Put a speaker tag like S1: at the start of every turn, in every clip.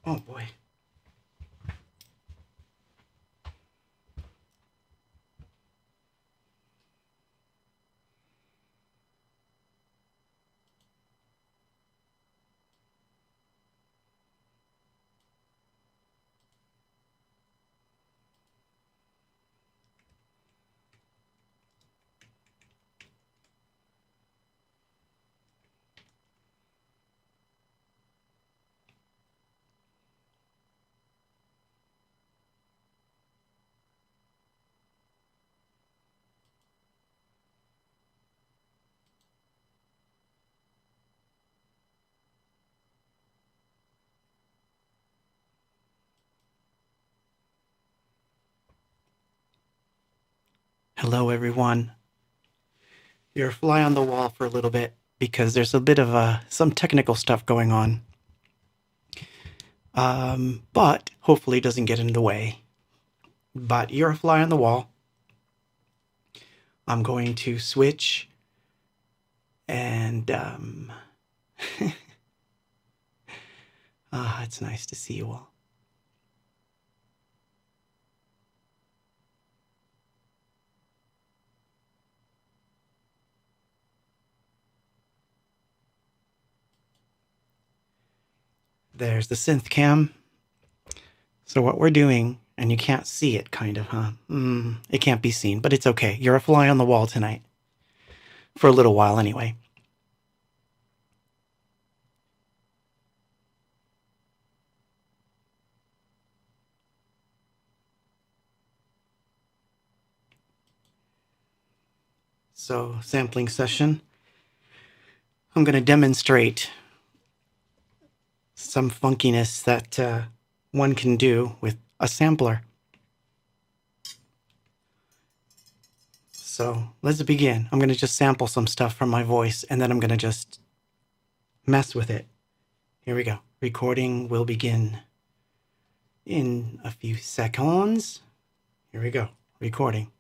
S1: Oh boy. Hello, everyone. You're a fly on the wall for a little bit because there's a bit of some technical stuff going on. But hopefully it doesn't get in the way. But you're a fly on the wall. I'm going to switch and it's nice to see you all. There's the synth cam. So what we're doing, and you can't see it kind of, huh? It can't be seen, but it's okay. You're a fly on the wall tonight. For a little while anyway. So, sampling session. I'm going to demonstrate some funkiness that one can do with a sampler. So let's begin. I'm going to just sample some stuff from my voice, and then I'm going to just mess with it. Here we go. Recording will begin in a few seconds. Here we go. Recording.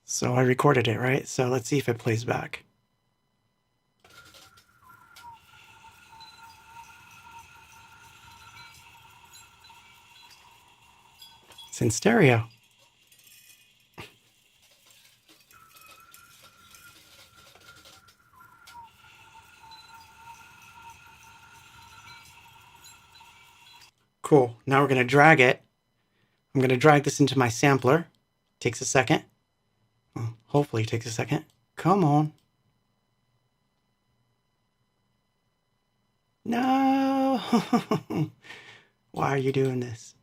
S1: So I recorded it, right? So let's see if it plays back. It's in stereo. Cool. Now we're going to drag it. I'm going to drag this into my sampler. Takes a second. Well, hopefully it takes a second. Come on. No! Why are you doing this?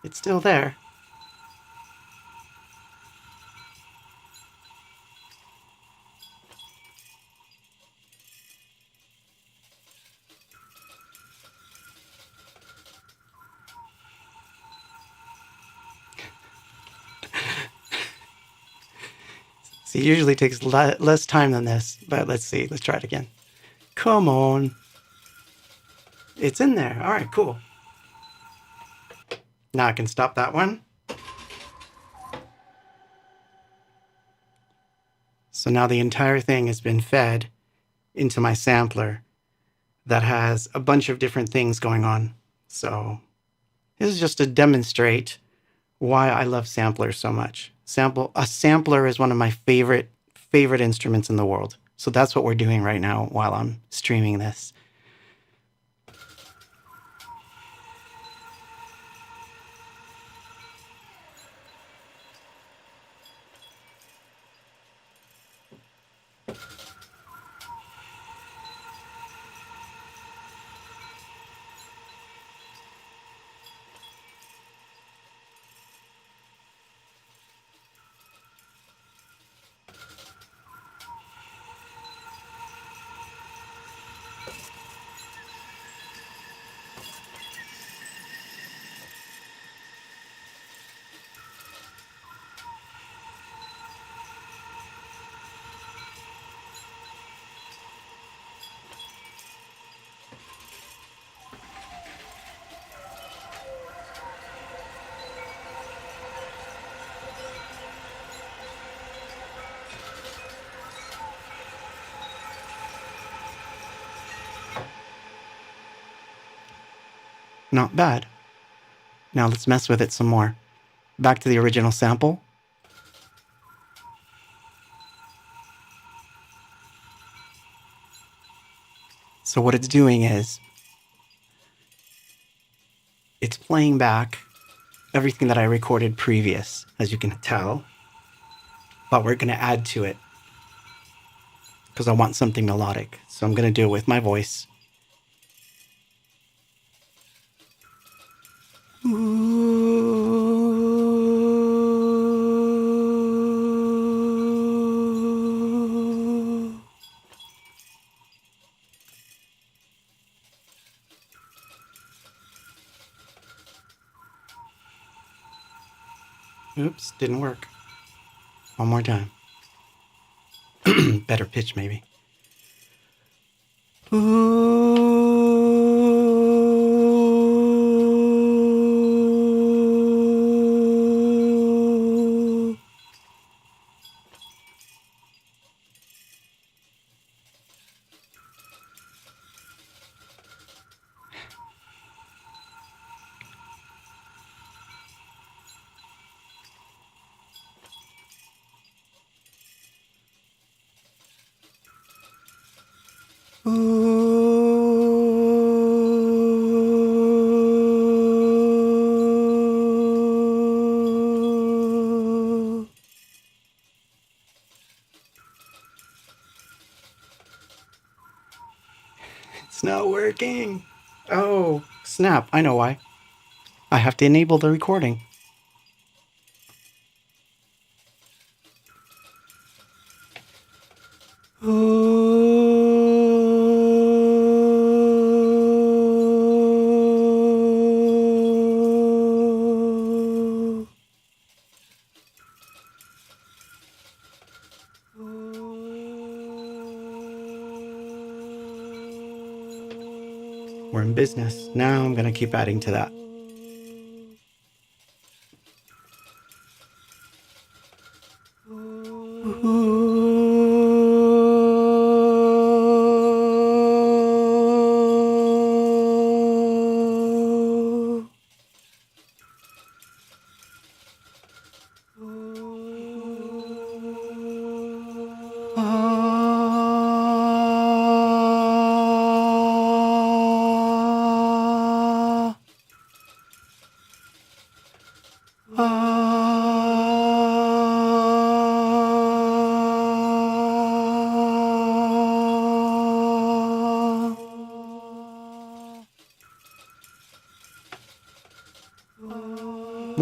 S1: It's still there. See, it usually takes less time than this, but let's see. Let's try it again. Come on. It's in there. All right, cool. Now I can stop that one. So now the entire thing has been fed into my sampler that has a bunch of different things going on. So this is just to demonstrate why I love samplers so much. A sampler is one of my favorite instruments in the world. So that's what we're doing right now while I'm streaming this. Not bad. Now let's mess with it some more. Back to the original sample. So what it's doing is it's playing back everything that I recorded previous, as you can tell, but we're going to add to it because I want something melodic. So I'm going to do it with my voice. Oops, didn't work. One more time. Better pitch, maybe. It's not working. Oh, snap. I know why. I have to enable the recording. We're in business. Now I'm going to keep adding to that.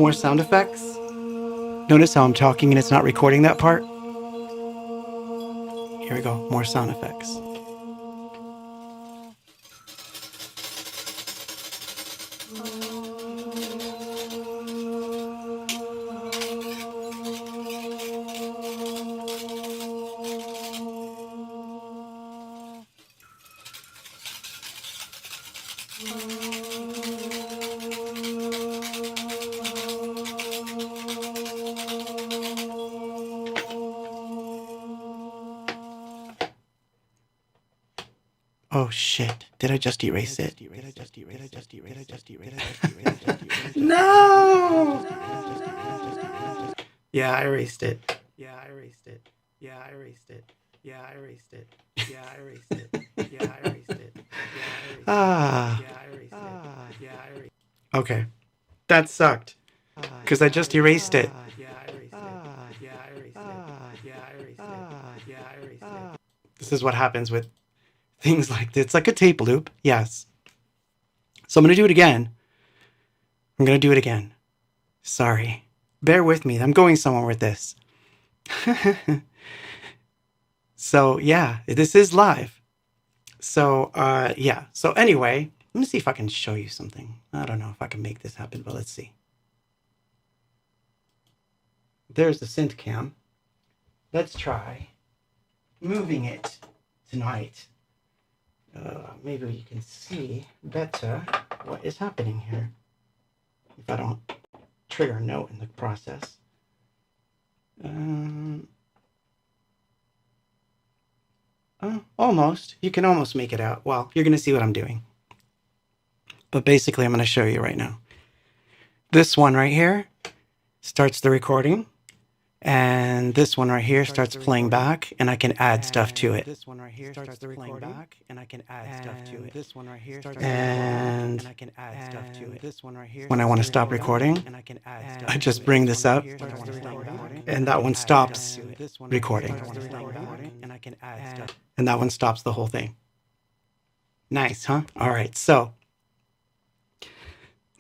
S1: More sound effects. Notice how I'm talking and it's not recording that part? Here we go, more sound effects. Oh shit, did I just erase it? No! Yeah, I erased it. Yeah, I erased it. Yeah, I erased it. Yeah, I erased it. Yeah, I erased it. Yeah, I erased it. Ah. Yeah, I erased it. Yeah, I erased it. Okay. That sucked. Because I just erased it. Yeah, I erased it. Yeah, I erased it. Yeah, I erased it. Yeah, I erased it. This is what happens with things like this. It's like a tape loop. Yes. So I'm going to do it again. I'm going to do it again. Sorry. Bear with me. I'm going somewhere with this. So yeah, this is live. So yeah. So anyway, let me see if I can show you something. I don't know if I can make this happen, but let's see. There's the synth cam. Let's try moving it tonight. Maybe you can see better what is happening here. If I don't trigger a note in the process. Almost. You can almost make it out. Well, you're going to see what I'm doing. But basically, I'm going to show you right now. This one right here starts the recording. And this one right here starts playing back, and I can add stuff to it. This one right here starts playing back, and I can add stuff to it. This one right here starts and I can add stuff to it. This one right here. When I want to stop recording, I just bring this up, and that one stops recording. And that one stops the whole thing. Nice, huh? All right, so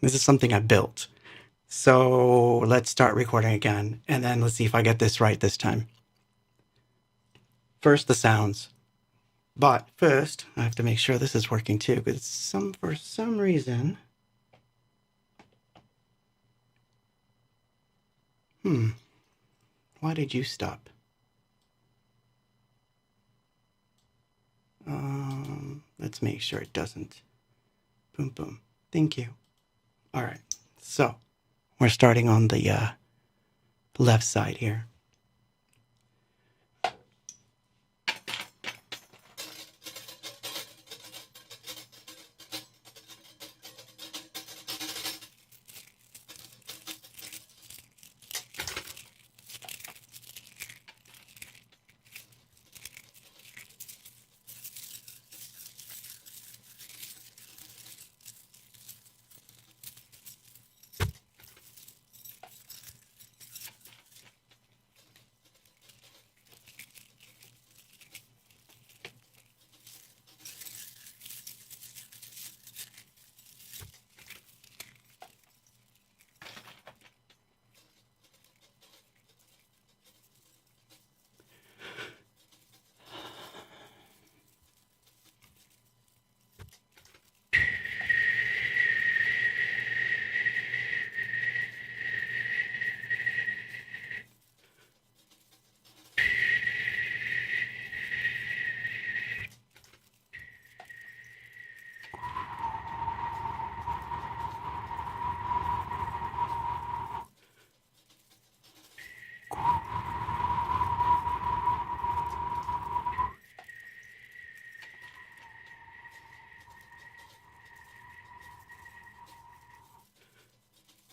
S1: this is something I built. So let's start recording again, and then let's see if I get this right this time. First, the sounds. But first, I have to make sure this is working too, because for some reason... Why did you stop? Let's make sure it doesn't. Boom, boom. Thank you. All right, so... We're starting on the left side here.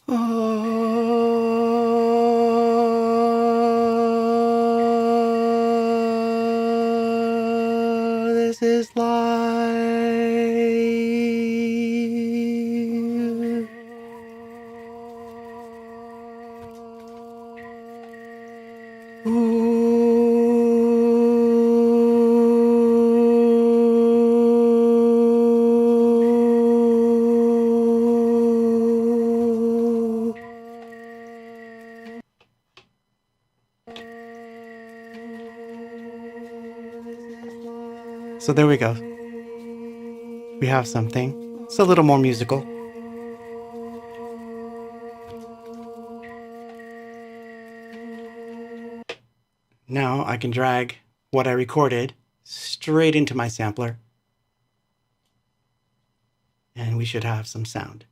S1: Oh, this is live. So there we go. We have something. It's a little more musical. Now I can drag what I recorded straight into my sampler, and we should have some sound.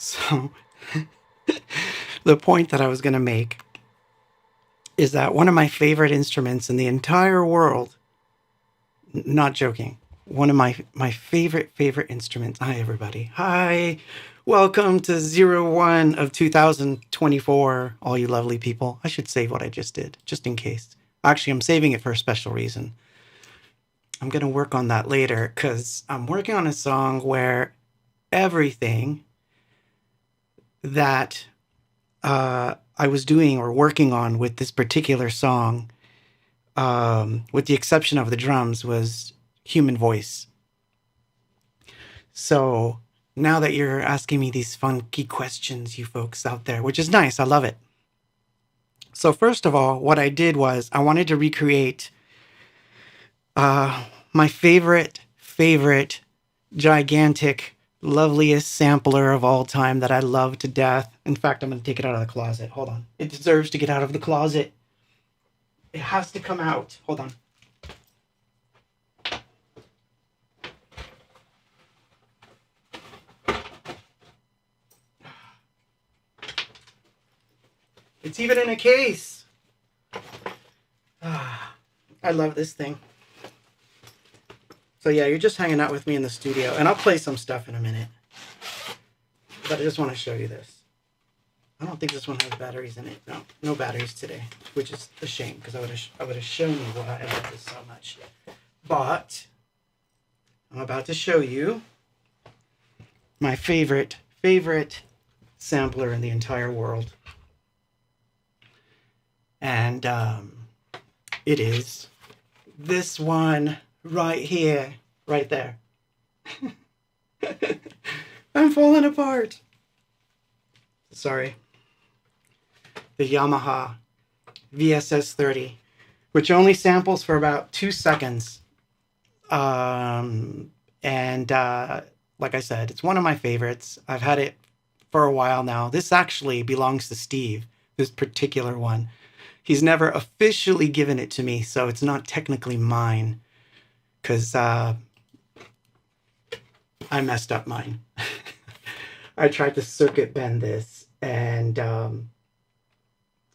S1: So the point that I was going to make is that one of my favorite instruments in the entire world, not joking, one of my favorite instruments. Hi, everybody. Hi. Welcome to 01 of 2024, all you lovely people. I should save what I just did, just in case. Actually, I'm saving it for a special reason. I'm going to work on that later because I'm working on a song where everything that I was doing or working on with this particular song, with the exception of the drums, was human voice. So now that you're asking me these funky questions, you folks out there, which is nice, I love it. So first of all, what I did was I wanted to recreate my favorite, gigantic, loveliest sampler of all time that I love to death. In fact, I'm going to take it out of the closet. Hold on. It deserves to get out of the closet. It has to come out. Hold on. It's even in a case. I love this thing. So yeah, you're just hanging out with me in the studio, and I'll play some stuff in a minute. but I just want to show you this. I don't think this one has batteries in it. No, no batteries today, which is a shame because I would have shown you why I love this so much. But I'm about to show you my favorite sampler in the entire world. And it is this one right here, right there. I'm falling apart. Sorry. The Yamaha VSS30, which only samples for about 2 seconds. Like I said, it's one of my favorites. I've had it for a while now. This actually belongs to Steve, this particular one. He's never officially given it to me, so it's not technically mine, because I messed up mine. I tried to circuit bend this, and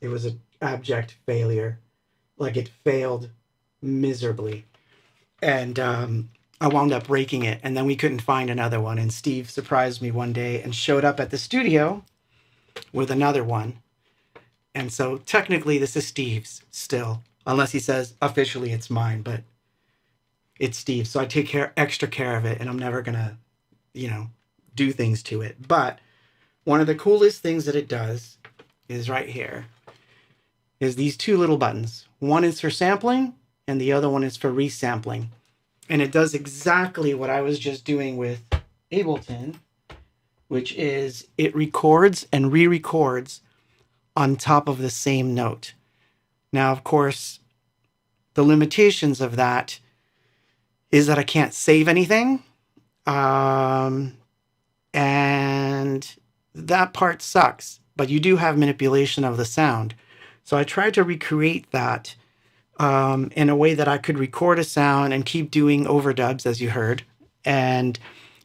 S1: it was an abject failure. Like, it failed miserably. And I wound up breaking it, and then we couldn't find another one. And Steve surprised me one day and showed up at the studio with another one. And so technically this is Steve's still, unless he says officially it's mine, but it's Steve's. So I take extra care of it, and I'm never going to, do things to it. But one of the coolest things that it does is right here, is these two little buttons. One is for sampling, and the other one is for resampling. And it does exactly what I was just doing with Ableton, which is it records and re-records on top of the same note. Now, of course, the limitations of that is that I can't save anything. And that part sucks, but you do have manipulation of the sound. So I tried to recreate that in a way that I could record a sound and keep doing overdubs, as you heard. And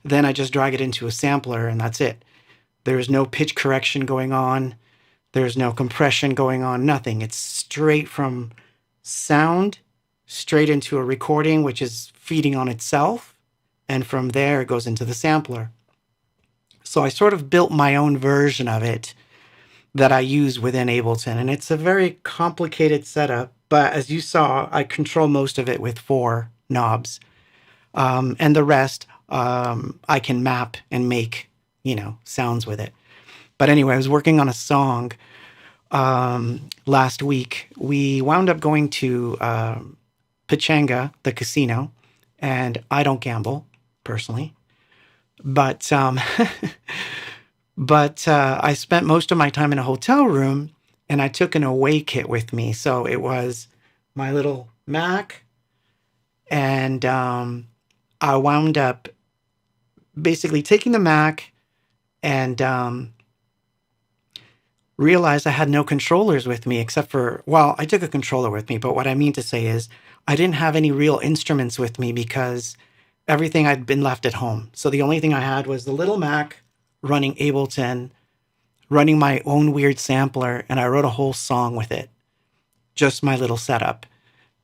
S1: then I just drag it into a sampler, and that's it. There's no pitch correction going on. There's no compression going on, nothing. It's straight from sound, straight into a recording, which is feeding on itself. And from there, it goes into the sampler. So I sort of built my own version of it that I use within Ableton. And it's a very complicated setup. But as you saw, I control most of it with 4 knobs. And the rest, I can map and make, sounds with it. But anyway, I was working on a song last week. We wound up going to Pachanga, the casino, and I don't gamble, personally. But I spent most of my time in a hotel room, and I took an away kit with me. So it was my little Mac, and I wound up basically taking the Mac and realized I had no controllers with me except for, well, I took a controller with me, but what I mean to say is I didn't have any real instruments with me because everything had been left at home. So the only thing I had was the little Mac running Ableton, running my own weird sampler, and I wrote a whole song with it. Just my little setup.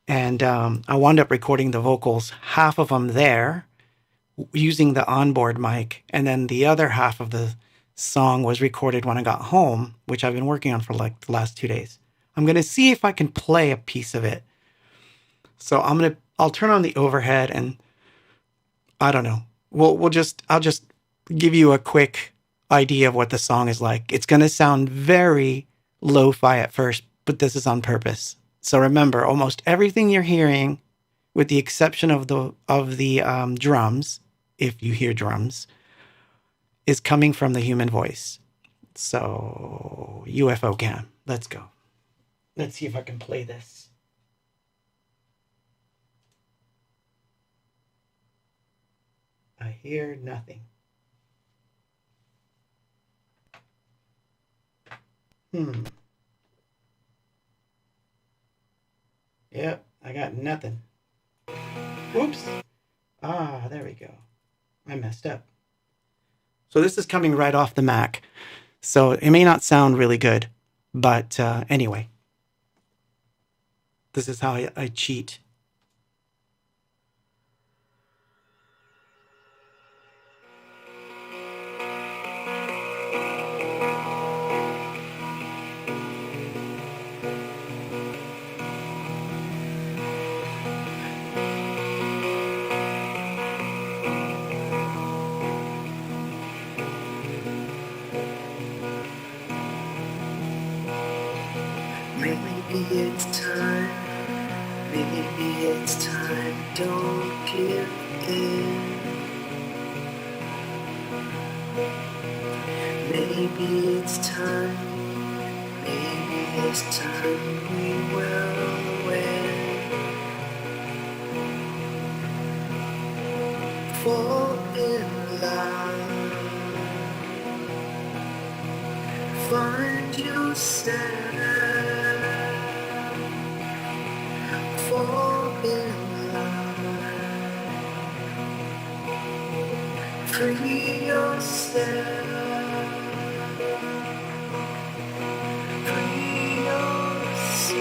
S1: And I wound up recording the vocals, half of them there, using the onboard mic, and then the other half of the song was recorded when I got home, which I've been working on for like the last 2 days. I'm going to see if I can play a piece of it. So I'll turn on the overhead, and I don't know. I'll just give you a quick idea of what the song is like. It's going to sound very lo-fi at first, but this is on purpose. So remember, almost everything you're hearing, with the exception of the drums, if you hear drums, is coming from the human voice. So UFO cam, let's go. Let's see if I can play this. I hear nothing. Yep, I got nothing. Whoops. There we go. I messed up. So this is coming right off the Mac. So it may not sound really good, but anyway. This is how I cheat. it's time, don't give in. Maybe it's time, maybe this time we will win. Fall in love, find yourself. Fall in love, free yourself, free yourself.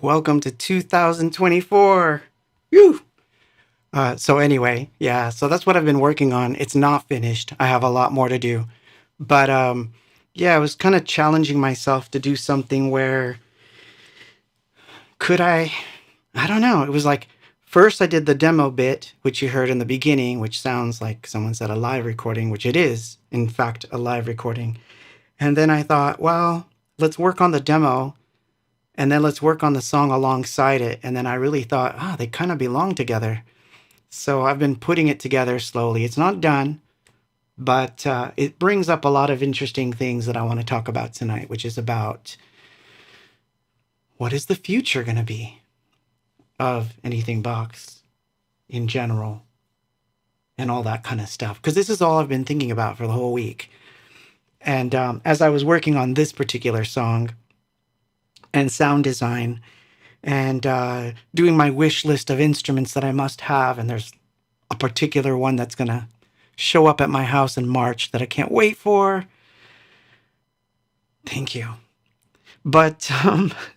S1: Welcome to 2024. Woo! So anyway, yeah, so that's what I've been working on. It's not finished. I have a lot more to do. But yeah, I was kind of challenging myself to do something where I don't know. It was like first I did the demo bit, which you heard in the beginning, which sounds like someone said a live recording, which it is, in fact, a live recording. And then I thought, well, let's work on the demo and then let's work on the song alongside it. And then I really thought, they kind of belong together. So I've been putting it together slowly. It's not done, but it brings up a lot of interesting things that I want to talk about tonight, which is about what is the future going to be of Anything Box in general and all that kind of stuff. Because this is all I've been thinking about for the whole week. And as I was working on this particular song and sound design and doing my wish list of instruments that I must have, and there's a particular one that's going to show up at my house in March that I can't wait for. Thank you. But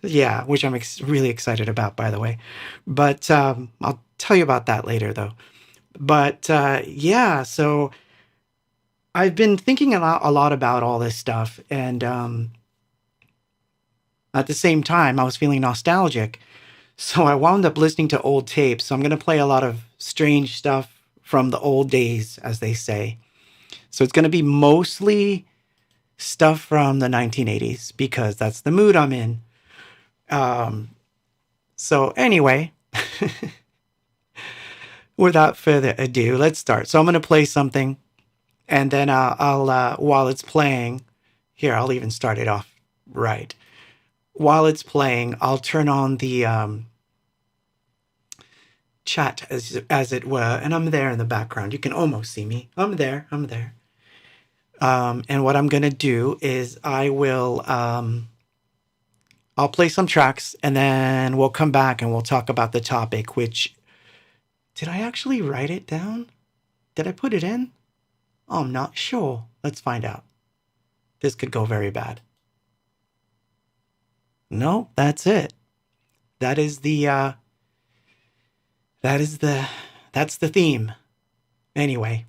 S1: yeah, which I'm really excited about, by the way. But I'll tell you about that later, though. But yeah, so I've been thinking a lot about all this stuff, and at the same time, I was feeling nostalgic. So I wound up listening to old tapes. So I'm going to play a lot of strange stuff from the old days, as they say. So it's going to be mostly stuff from the 1980s because that's the mood I'm in. So anyway, without further ado, let's start. So I'm going to play something, and then I'll while it's playing, here, I'll even start it off right. While it's playing, I'll turn on the chat, as it were, and I'm there in the background. You can almost see me. I'm there. And what I'm going to do is I'll play some tracks, and then we'll come back and we'll talk about the topic, which, did I actually write it down? Did I put it in? Oh, I'm not sure. Let's find out. This could go very bad. No, that's it. That's the theme. Anyway,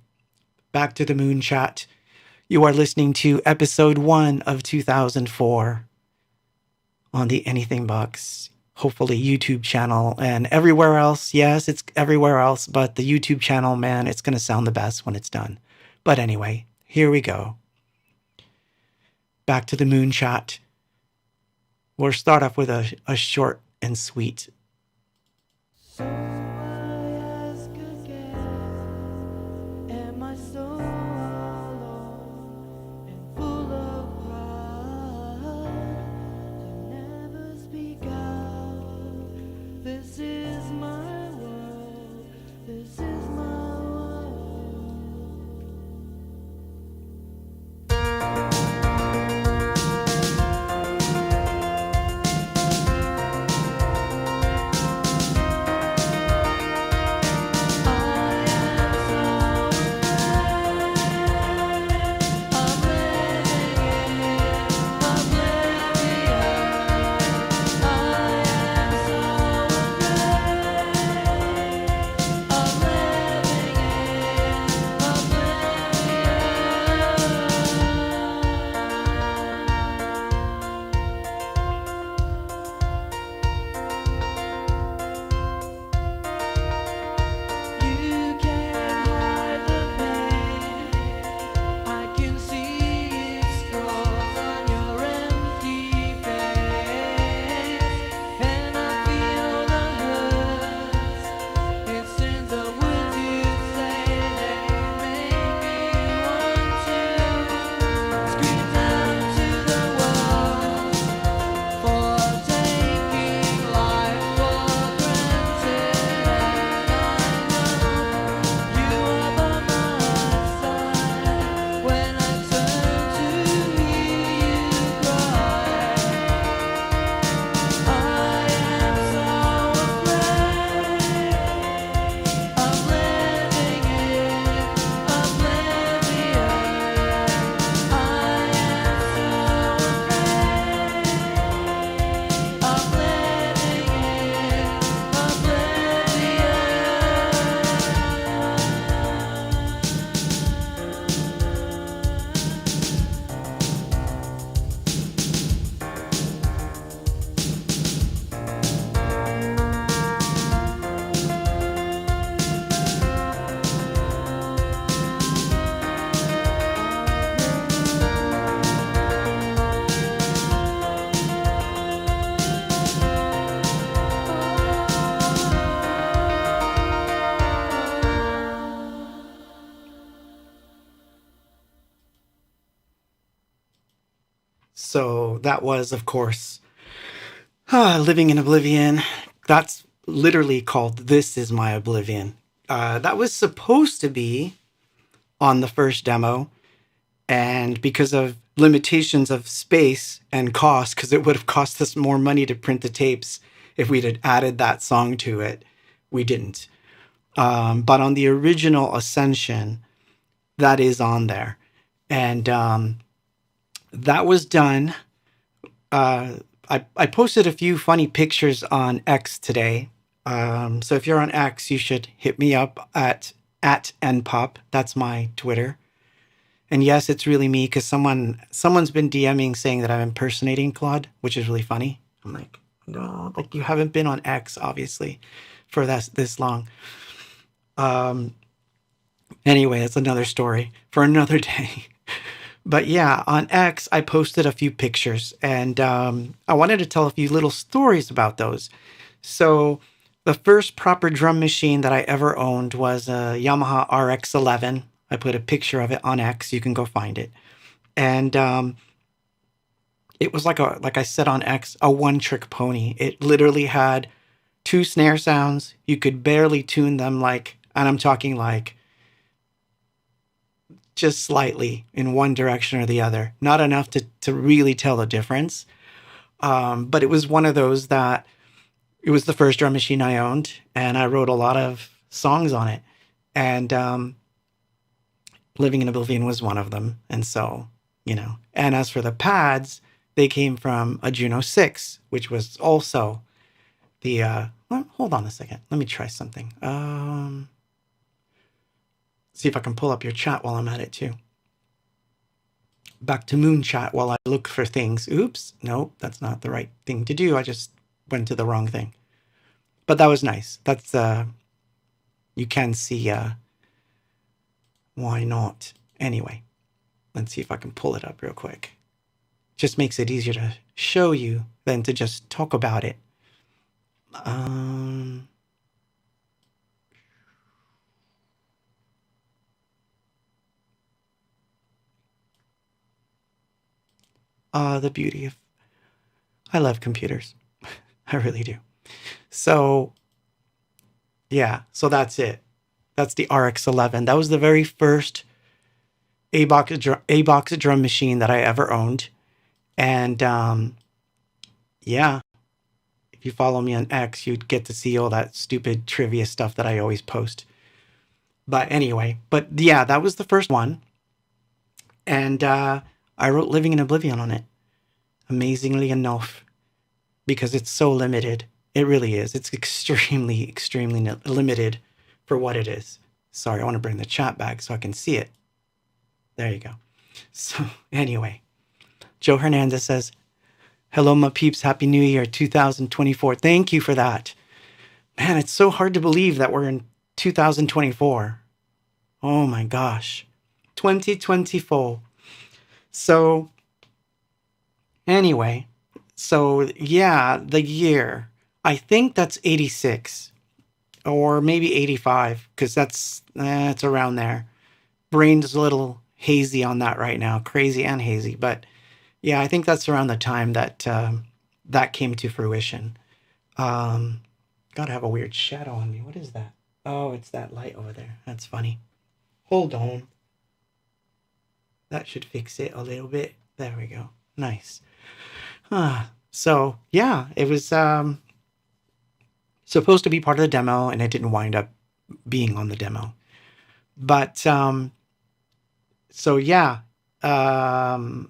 S1: back to the moon chat. You are listening to episode 1 of 2004 on the Anything Box, hopefully YouTube channel, and everywhere else. Yes, it's everywhere else, but the YouTube channel, man, it's going to sound the best when it's done. But anyway, here we go. Back to the moon chat. We'll start off with a short and sweet.
S2: So I ask again, am I so alone and full of pride to never speak out? This is my world, this is my world.
S1: So that was, of course, Living in Oblivion. That's literally called This Is My Oblivion. That was supposed to be on the first demo, and because of limitations of space and cost, because it would have cost us more money to print the tapes if we'd had added that song to it, we didn't. But on the original Ascension, that is on there. And that was done. I posted a few funny pictures on X today. So if you're on X, you should hit me up at @npop. That's my Twitter. And yes, it's really me because someone's been DMing saying that I'm impersonating Claude, which is really funny. I'm like, no, like you haven't been on X obviously for this long. Anyway, it's another story for another day. But yeah, on X, I posted a few pictures and I wanted to tell a few little stories about those. So, the first proper drum machine that I ever owned was a Yamaha RX-11. I put a picture of it on X. You can go find it. And it was like I said on X, a one-trick pony. It literally had two snare sounds. You could barely tune them and I'm talking like just slightly in one direction or the other, not enough to really tell the difference. But it was one of those that it was the first drum machine I owned, and I wrote a lot of songs on it. And Living in Oblivion was one of them. And so, and as for the pads, they came from a Juno 6, which was also the, well, hold on a second. Let me try something. See if I can pull up your chat while I'm at it too. Back to Moon Chat while I look for things. Oops, nope, that's not the right thing to do. I just went to the wrong thing. But that was nice. That's you can see why not. Anyway, let's see if I can pull it up real quick. Just makes it easier to show you than to just talk about it. The beauty of I love computers. I really do. So yeah, so that's it. That's the RX-11. That was the very first Abox drum machine that I ever owned. And yeah, if you follow me on X, you'd get to see all that stupid trivia stuff that I always post. But anyway, yeah, that was the first one. And I wrote Living in Oblivion on it, amazingly enough, because it's so limited. It really is. It's extremely, extremely limited for what it is. Sorry, I want to bring the chat back so I can see it. There you go. So anyway, Joe Hernandez says, hello, my peeps. Happy New Year 2024. Thank you for that. Man, it's so hard to believe that we're in 2024. Oh my gosh. 2024. So anyway, so yeah, the year. I think that's 86 or maybe 85 because that's it's around there. Brain's a little hazy on that right now, crazy and hazy. But yeah, I think that's around the time that that came to fruition. Gotta have a weird shadow on me. What is that? Oh, it's that light over there. That's funny. Hold on. That should fix it a little bit. There we go. Nice. So yeah, it was supposed to be part of the demo, and it didn't wind up being on the demo. But so yeah, that's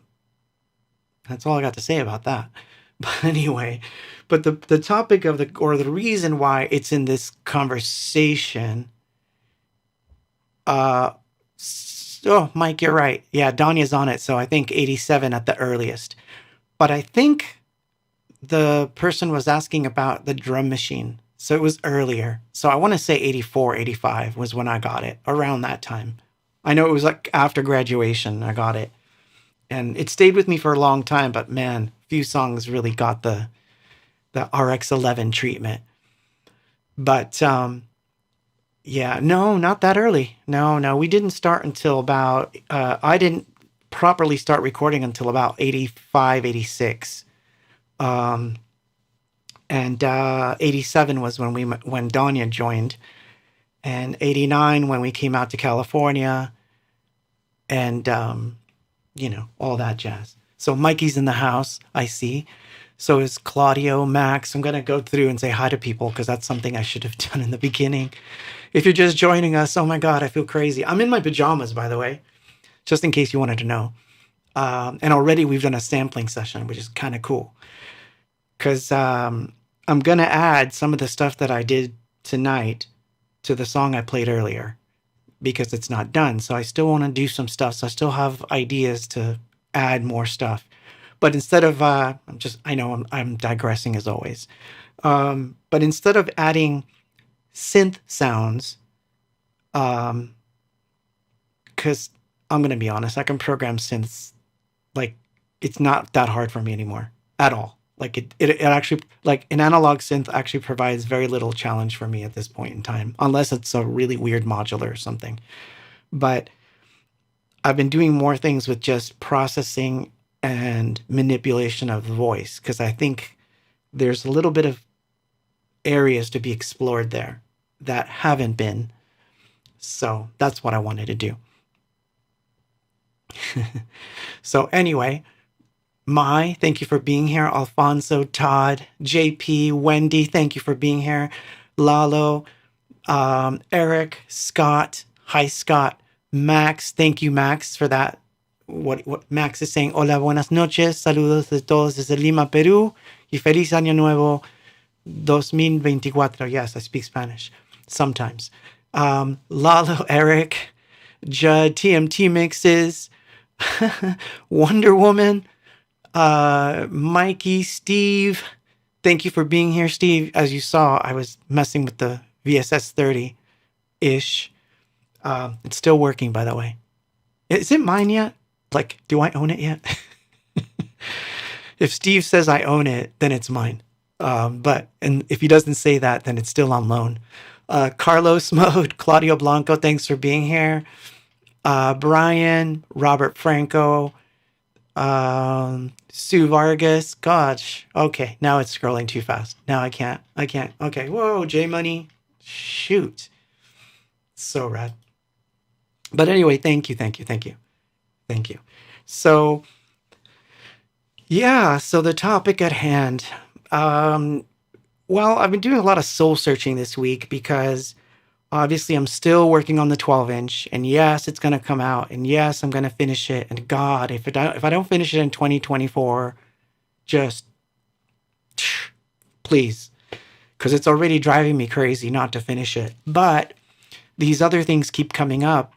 S1: all I got to say about that. But anyway, but the topic of the reason why it's in this conversation. Oh, Mike, you're right. Yeah, Danya's on it, so I think 87 at the earliest. But I think the person was asking about the drum machine, so it was earlier. So I want to say 84, 85 was when I got it, around that time. I know it was like after graduation I got it. And it stayed with me for a long time, but man, few songs really got the RX-11 treatment. But yeah, no, not that early. No, we didn't start until about, I didn't properly start recording until about 85, 86. And 87 was when Danya joined, and 89 when we came out to California, and, all that jazz. So Mikey's in the house, I see. So is Claudio, Max. I'm going to go through and say hi to people because that's something I should have done in the beginning. If you're just joining us, oh my God, I feel crazy. I'm in my pajamas, by the way, just in case you wanted to know. And already we've done a sampling session, which is kind of cool. Because I'm going to add some of the stuff that I did tonight to the song I played earlier. because it's not done. So I still want to do some stuff. So I still have ideas to add more stuff. But instead of, I know I'm digressing as always. But instead of adding synth sounds, because I'm going to be honest, I can program synths. Like, it's not that hard for me anymore at all. Like it actually, like an analog synth actually provides very little challenge for me at this point in time, unless it's a really weird modular or something. But I've been doing more things with just processing and manipulation of the voice, because I think there's a little bit of areas to be explored there that haven't been. So that's what I wanted to do. So anyway, thank you for being here. Alfonso, Todd, JP, Wendy, thank you for being here. Lalo, Eric, Scott, hi Scott, Max, thank you Max for that. What Max is saying, hola, buenas noches, saludos de todos desde Lima, Perú, y feliz año nuevo 2024. Yes, I speak Spanish sometimes. Lalo, Eric, Judd, TMT mixes, Wonder Woman, Mikey, Steve, thank you for being here, Steve. As you saw, I was messing with the VSS 30-ish. It's still working, by the way. Is it mine yet? Like, do I own it yet? If Steve says I own it, then it's mine. And if he doesn't say that, then it's still on loan. Carlos Mode, Claudio Blanco, thanks for being here. Brian, Robert Franco, Sue Vargas. Gosh. Okay. Now it's scrolling too fast. Now I can't. Okay. Whoa, J Money. Shoot. So rad. But anyway, thank you. So, yeah. So the topic at hand. Well, I've been doing a lot of soul searching this week because obviously I'm still working on the 12-inch, and yes, it's going to come out, and yes, I'm going to finish it. And God, if I don't finish it in 2024, just please, because it's already driving me crazy not to finish it. But these other things keep coming up,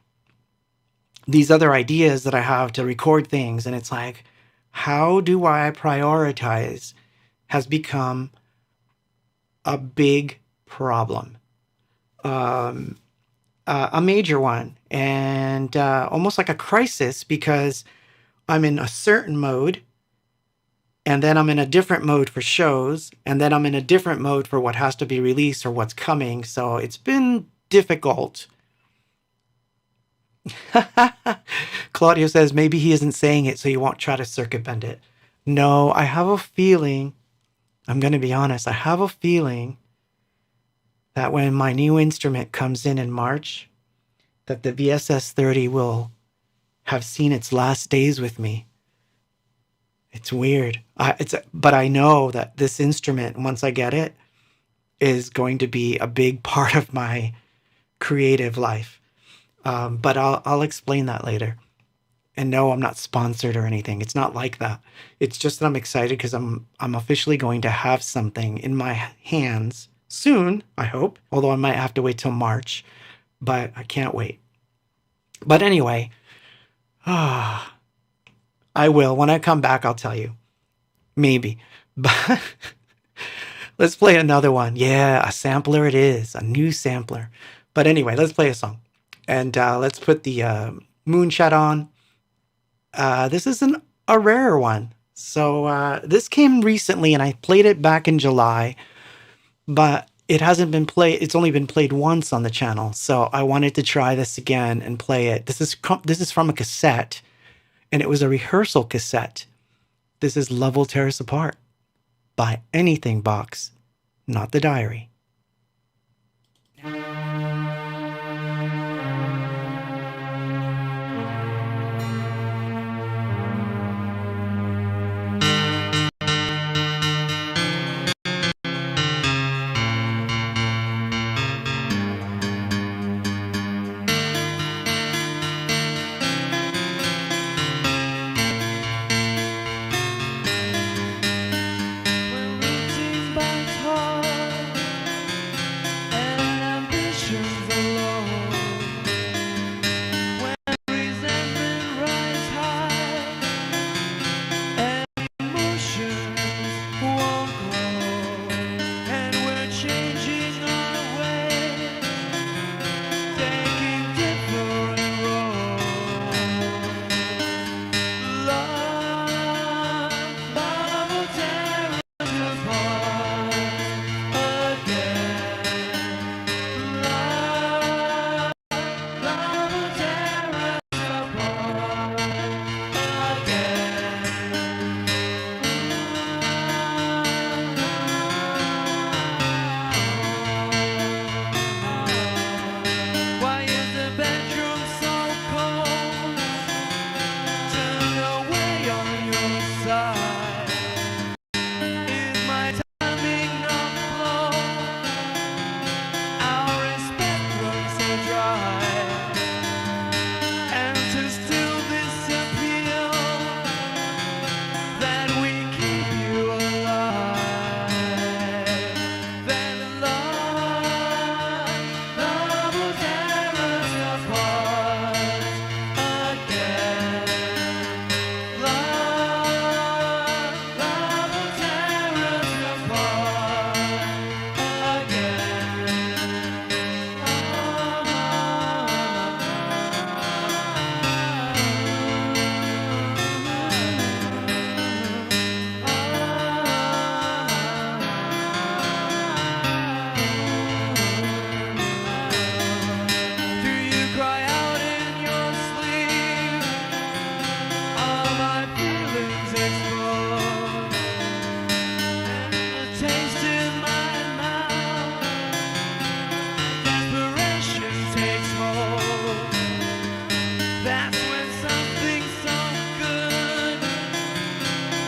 S1: these other ideas that I have to record things, and it's like, how do I prioritize has become a big problem. A major one, and almost like a crisis, because I'm in a certain mode, and then I'm in a different mode for shows, and then I'm in a different mode for what has to be released or what's coming. So it's been difficult. Claudio says maybe he isn't saying it so you won't try to circumvent it. No, I have a feeling, I'm going to be honest, I have a feeling that when my new instrument comes in March, that the VSS 30 will have seen its last days with me. It's weird. But I know that this instrument, once I get it, is going to be a big part of my creative life. But I'll explain that later. And no, I'm not sponsored or anything. It's not like that. It's just that I'm excited because I'm officially going to have something in my hands soon, I hope, although I might have to wait till March, but I can't wait. But anyway, I will. When I come back, I'll tell you. Maybe. But let's play another one. Yeah, a sampler it is. A new sampler. But anyway, let's play a song. And let's put the Moonshot on. This is a rarer one. So this came recently, and I played it back in July. But it hasn't been played. It's only been played once on the channel. So I wanted to try this again and play it. This is from a cassette, and it was a rehearsal cassette. This is Love Will Tear Us Apart by Anything Box, not the diary.
S2: When routine bites hard and ambition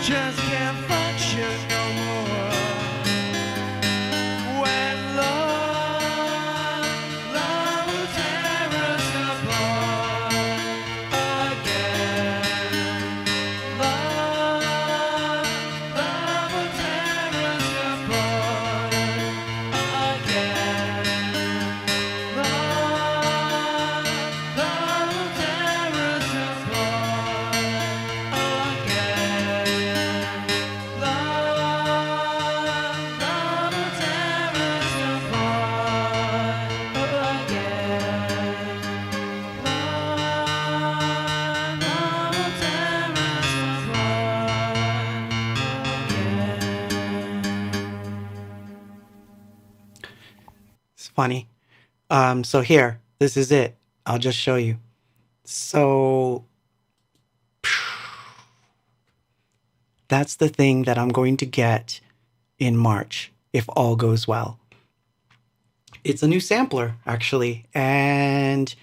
S2: just can't function no more. When love will tear us apart again. Love will tear us apart again. Love will tear us apart again. Love will tear us apart again. Love will tear us apart again.
S1: It's funny. So here, this is it. I'll just show you. So that's the thing that I'm going to get in March, if all goes well. It's a new sampler, actually. And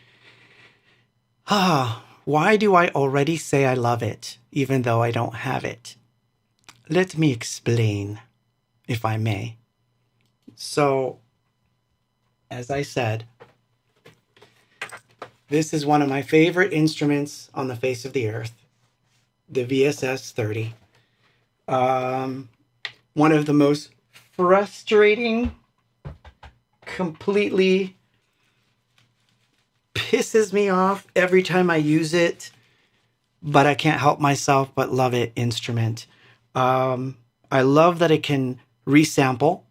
S1: why do I already say I love it, even though I don't have it? Let me explain, if I may. So, as I said, this is one of my favorite instruments on the face of the earth, the VSS 30. One of the most frustrating, completely pisses me off every time I use it, but I can't help myself but love it instrument. I love that it can resample.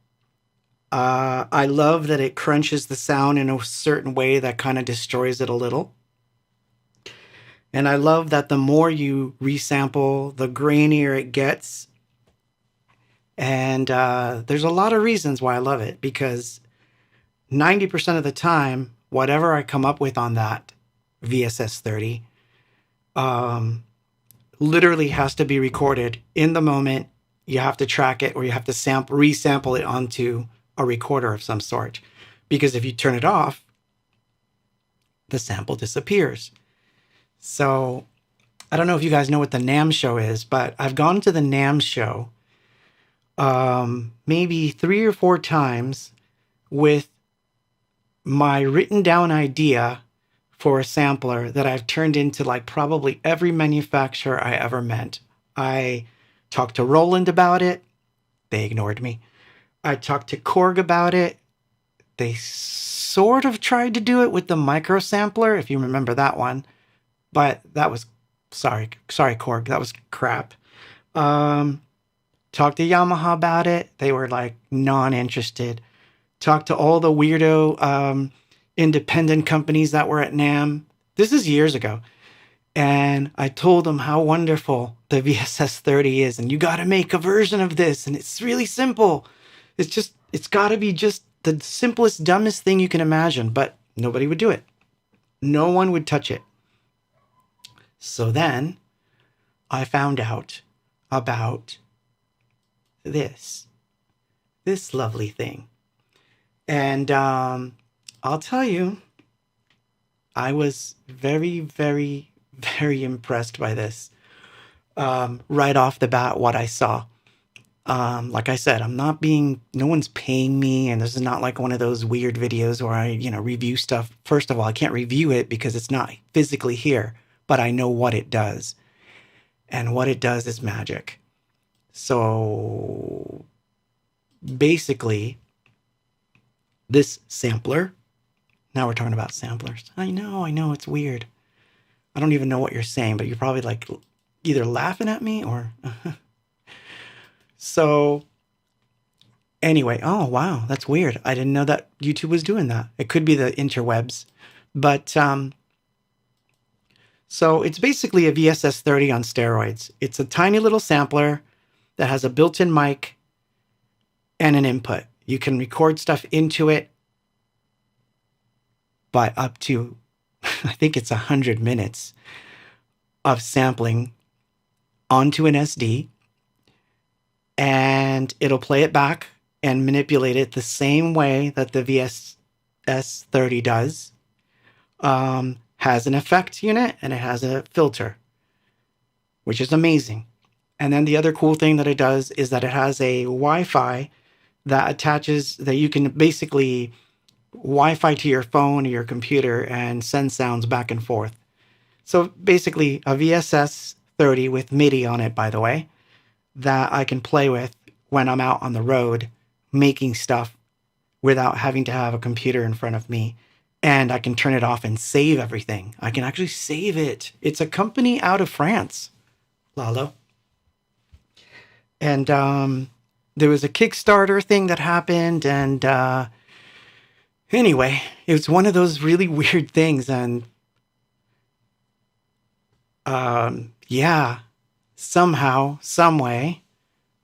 S1: I love that it crunches the sound in a certain way that kind of destroys it a little. And I love that the more you resample, the grainier it gets. And there's a lot of reasons why I love it, because 90% of the time, whatever I come up with on that VSS 30 literally has to be recorded in the moment. You have to track it, or you have to resample it onto a recorder of some sort. Because if you turn it off, the sample disappears. So I don't know if you guys know what the NAMM show is, but I've gone to the NAMM show maybe 3 or 4 times with my written down idea for a sampler that I've turned into like probably every manufacturer I ever met. I talked to Roland about it. They ignored me. I talked to Korg about it. They sort of tried to do it with the micro sampler, if you remember that one. But that was, sorry Korg, that was crap. Talked to Yamaha about it. They were like non-interested. Talked to all the weirdo independent companies that were at NAMM. This is years ago. And I told them how wonderful the VSS 30 is. And you got to make a version of this. And it's really simple. It's got to be just the simplest, dumbest thing you can imagine. But nobody would do it. No one would touch it. So then I found out about this lovely thing. And I'll tell you, I was very, very, very impressed by this right off the bat, what I saw. Like I said, no one's paying me, and this is not like one of those weird videos where I, review stuff. First of all, I can't review it because it's not physically here, but I know what it does. And what it does is magic. So basically, this sampler, now we're talking about samplers. I know, it's weird. I don't even know what you're saying, but you're probably like either laughing at me or... So anyway, oh, wow, that's weird. I didn't know that YouTube was doing that. It could be the interwebs. But so it's basically a VSS 30 on steroids. It's a tiny little sampler that has a built-in mic and an input. You can record stuff into it by up to, I think it's 100 minutes of sampling onto an SD. And it'll play it back and manipulate it the same way that the VSS 30 does. Has an effect unit and it has a filter, which is amazing. And then the other cool thing that it does is that it has a Wi-Fi that attaches, that you can basically Wi-Fi to your phone or your computer and send sounds back and forth. So basically a VSS 30 with MIDI on it, by the way, that I can play with when I'm out on the road making stuff without having to have a computer in front of me. And I can turn it off and save everything. I can actually save it. It's a company out of France, Lalo. And there was a Kickstarter thing that happened. And anyway, it was one of those really weird things. And yeah, somehow, some way,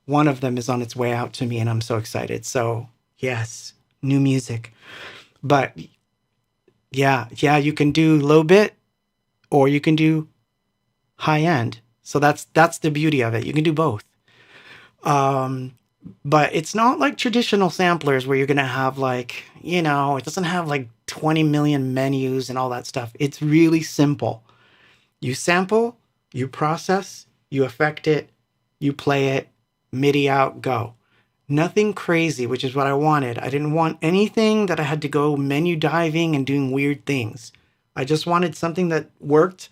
S1: one of them is on its way out to me, and I'm so excited. So yes, new music. But yeah, you can do low bit or you can do high end. So that's the beauty of it. You can do both. But it's not like traditional samplers where you're going to have like, it doesn't have like 20 million menus and all that stuff. It's really simple. You sample, you process, you affect it, you play it, MIDI out, go. Nothing crazy, which is what I wanted. I didn't want anything that I had to go menu diving and doing weird things. I just wanted something that worked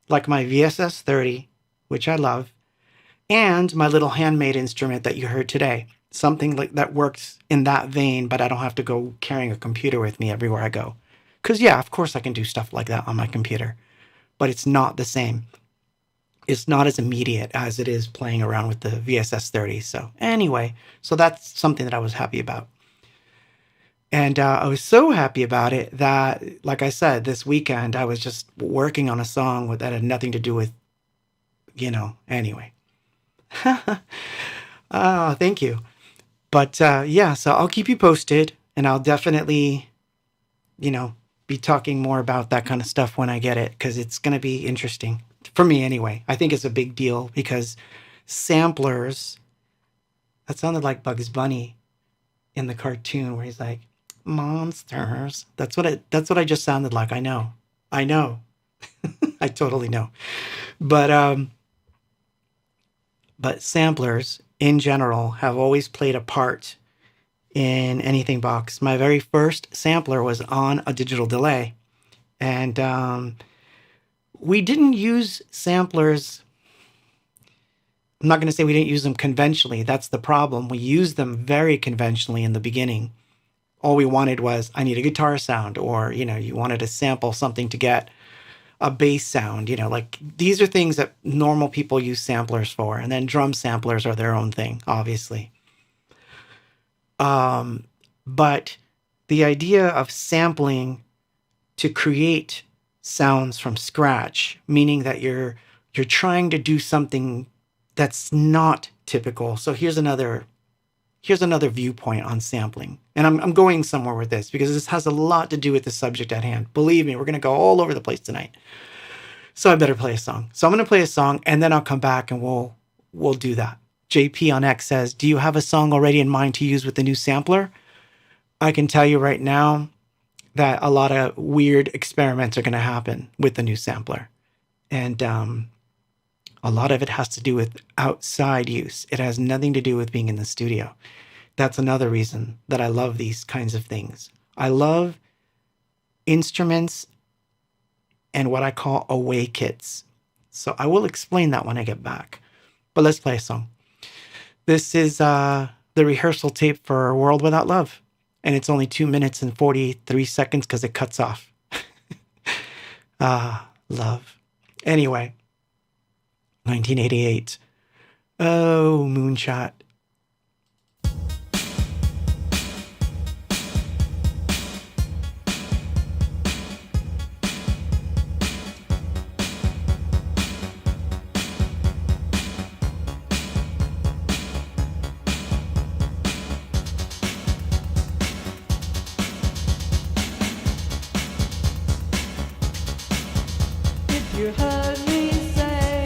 S1: like my VSS 30, which I love, and my little handmade instrument that you heard today. Something like that works in that vein, but I don't have to go carrying a computer with me everywhere I go. Because yeah, of course I can do stuff like that on my computer, but it's not the same. It's not as immediate as it is playing around with the VSS 30. So anyway, so that's something that I was happy about. And I was so happy about it that, like I said, this weekend, I was just working on a song that had nothing to do with, anyway. Thank you. But yeah, so I'll keep you posted, and I'll definitely, be talking more about that kind of stuff when I get it, because it's going to be interesting. For me, anyway. I think it's a big deal because samplers, that sounded like Bugs Bunny in the cartoon where he's like, monsters. That's what I just sounded like. I know. I totally know. But samplers in general have always played a part in anything box. My very first sampler was on a digital delay. And we didn't use samplers. I'm not going to say we didn't use them conventionally. That's the problem. We used them very conventionally in the beginning. All we wanted was, I need a guitar sound, or, you wanted to sample something to get a bass sound, like these are things that normal people use samplers for. And then drum samplers are their own thing, obviously. But the idea of sampling to create sounds from scratch, meaning that you're trying to do something that's not typical. So here's another viewpoint on sampling. And I'm going somewhere with this because this has a lot to do with the subject at hand. Believe me, we're going to go all over the place tonight. So I better play a song. So I'm going to play a song and then I'll come back and we'll do that. JP on X says, do you have a song already in mind to use with the new sampler? I can tell you right now that a lot of weird experiments are going to happen with the new sampler. And a lot of it has to do with outside use. It has nothing to do with being in the studio. That's another reason that I love these kinds of things. I love instruments and what I call away kits. So I will explain that when I get back. But let's play a song. This is the rehearsal tape for World Without Love. And it's only 2 minutes and 43 seconds because it cuts off. Love. Anyway, 1988. Oh, Moonshot.
S2: You heard me say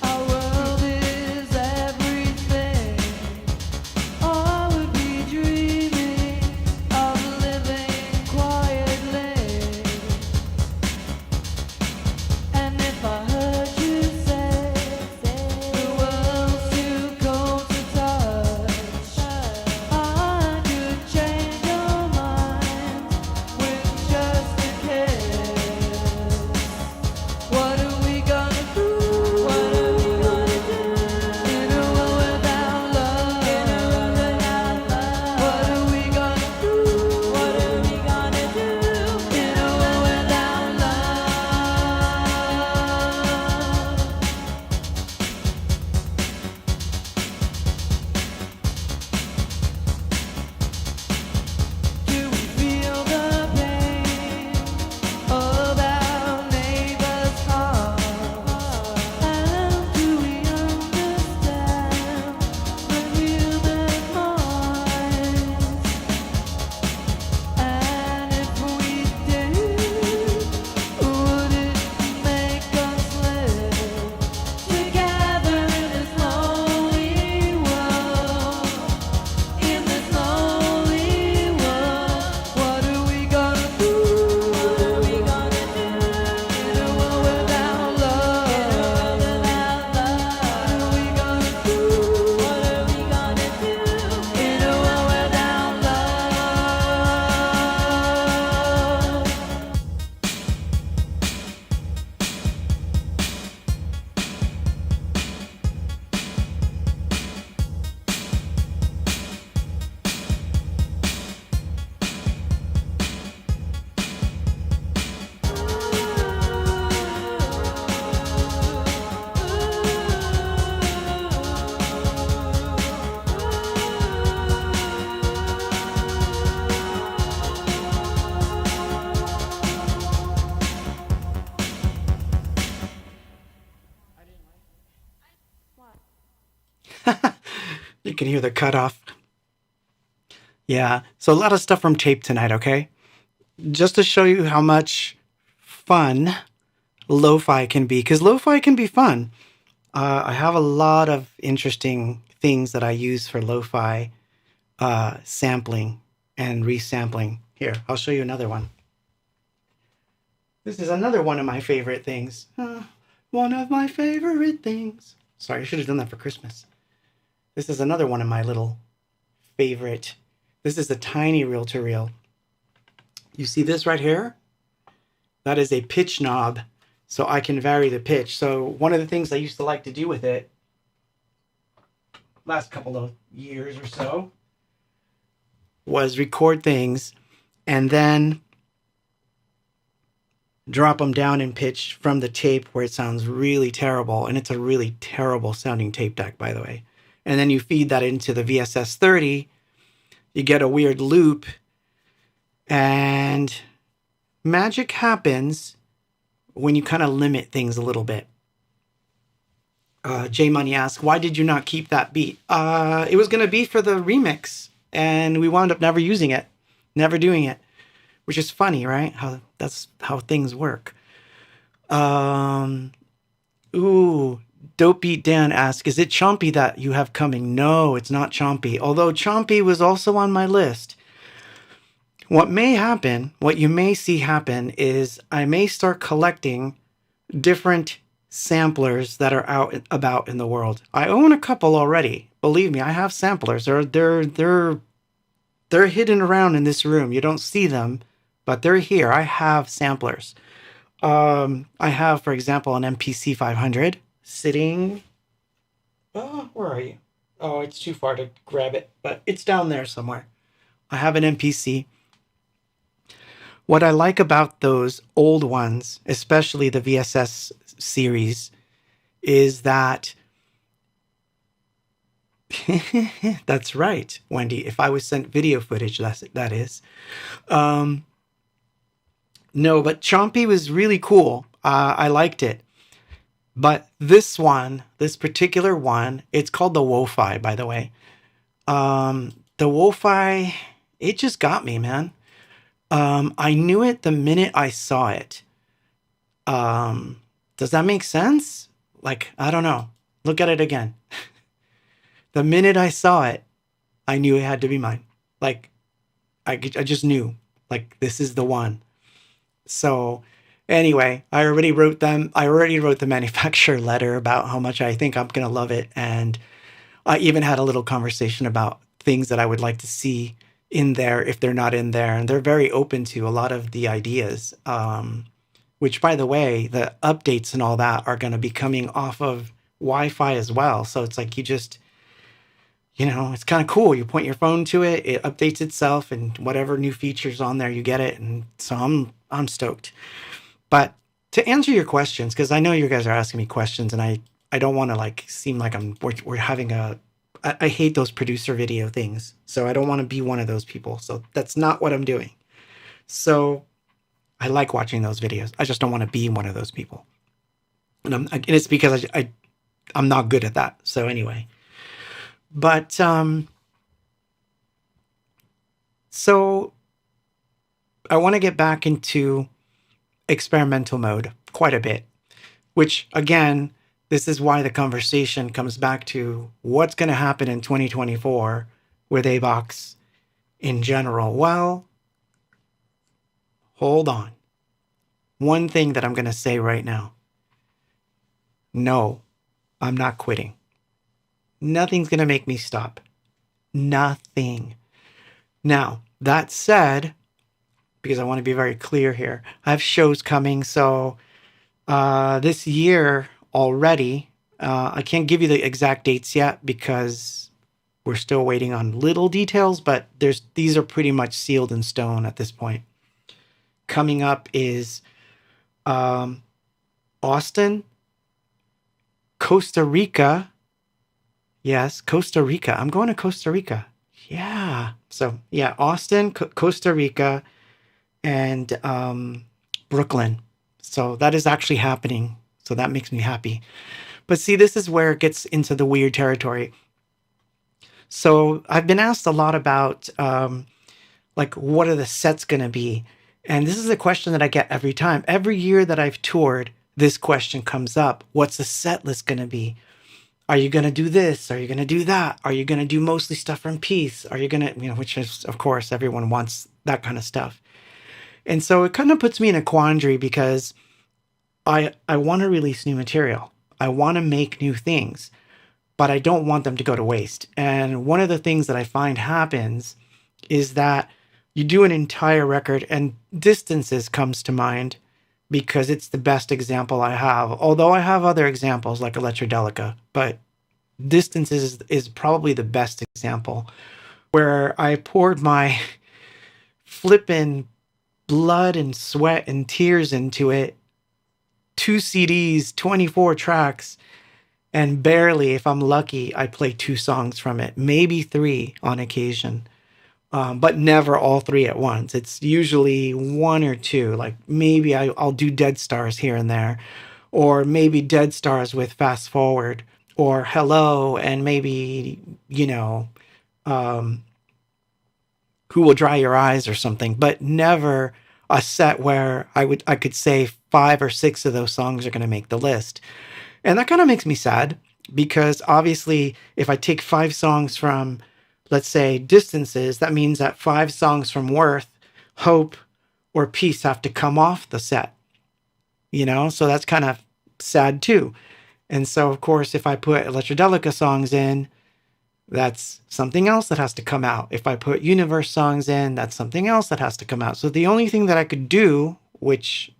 S2: our world is everything. Oh, I would be dreaming of living quietly. And if I heard you say the world
S1: You can hear the cutoff. Yeah, so a lot of stuff from tape tonight, okay? Just to show you how much fun lo-fi can be, because lo-fi can be fun. I have a lot of interesting things that I use for lo-fi sampling and resampling. Here, I'll show you another one. This is another one of my favorite things. One of my favorite things. Sorry, I should have done that for Christmas. This is another one of my little favorite. This is a tiny reel-to-reel. You see this right here? That is a pitch knob, so I can vary the pitch. So one of the things I used to like to do with it, last couple of years or so, was record things and then drop them down in pitch from the tape where it sounds really terrible. And it's a really terrible sounding tape deck, by the way. And then you feed that into the VSS 30, you get a weird loop, and magic happens when you kind of limit things a little bit. J Money asks, why did you not keep that beat? It was going to be for the remix, and we wound up never using it, never doing it, which is funny, right? That's how things work. Dope Beat Dan asks, is it Chompy that you have coming? No, it's not Chompy. Although Chompy was also on my list. What may happen, what you may see happen, is I may start collecting different samplers that are out about in the world. I own a couple already. Believe me, I have samplers. They're hidden around in this room. You don't see them, but they're here. I have samplers. I have, for example, an MPC 500 sitting. Oh, where are you? Oh, it's too far to grab it, but it's down there somewhere. I have an MPC. What I like about those old ones, especially the VSS series, is that that's right, Wendy. If I was sent video footage, that is. No, but Chompy was really cool. I liked it. But this particular one, it's called the LoFi, by the way. The LoFi, it just got me, man. I knew it the minute I saw it. Does that make sense? Like, I don't know. Look at it again. The minute I saw it, I knew it had to be mine. Like, I just knew. Like, this is the one. So, anyway, I already wrote the manufacturer letter about how much I think I'm going to love it. And I even had a little conversation about things that I would like to see in there if they're not in there. And they're very open to a lot of the ideas, which, by the way, the updates and all that are going to be coming off of Wi-Fi as well. So it's like you just, it's kind of cool. You point your phone to it, it updates itself, and whatever new features on there, you get it. And so I'm stoked. But to answer your questions, because I know you guys are asking me questions, and I don't want to seem like we're having I hate those producer video things. So I don't want to be one of those people. So that's not what I'm doing. So I like watching those videos. I just don't want to be one of those people. And it's because I'm not good at that. So anyway, but so I want to get back into experimental mode quite a bit, which again, this is why the conversation comes back to what's going to happen in 2024 with Abox in general. Well, hold on. One thing that I'm going to say right now. No, I'm not quitting. Nothing's going to make me stop. Nothing. Now, that said, because I want to be very clear here, I have shows coming. So this year already, I can't give you the exact dates yet because we're still waiting on little details, but these are pretty much sealed in stone at this point. Coming up is Austin, Costa Rica. Yes, Costa Rica. I'm going to Costa Rica. Yeah. So yeah, Austin, Costa Rica, and Brooklyn. So that is actually happening. So that makes me happy. But see, this is where it gets into the weird territory. So I've been asked a lot about like, what are the sets going to be? And this is a question that I get every time. Every year that I've toured, this question comes up. What's the set list going to be? Are you going to do this? Are you going to do that? Are you going to do mostly stuff from Peace? Are you going to, which is, of course, everyone wants that kind of stuff. And so it kind of puts me in a quandary because I want to release new material. I want to make new things, but I don't want them to go to waste. And one of the things that I find happens is that you do an entire record, and Distances comes to mind because it's the best example I have. Although I have other examples like Electrodelica, but Distances is probably the best example, where I poured my flippin' blood and sweat and tears into it. 2 CDs, 24 tracks, and barely, if I'm lucky, I play 2 songs from it, maybe 3 on occasion. But never all 3 at once. It's usually 1 or 2. Like maybe I'll do Dead Stars here and there, or maybe Dead Stars with Fast Forward, or Hello, and maybe, Who Will Dry Your Eyes or something, but never a set where I could say 5 or 6 of those songs are going to make the list. And that kind of makes me sad because obviously if I take 5 songs from, let's say, Distances, that means that 5 songs from Worth, Hope, or Peace have to come off the set. So that's kind of sad too. And so, of course, if I put Electrodelica songs in, that's something else that has to come out. If I put Universe songs in, that's something else that has to come out. So the only thing that I could do, which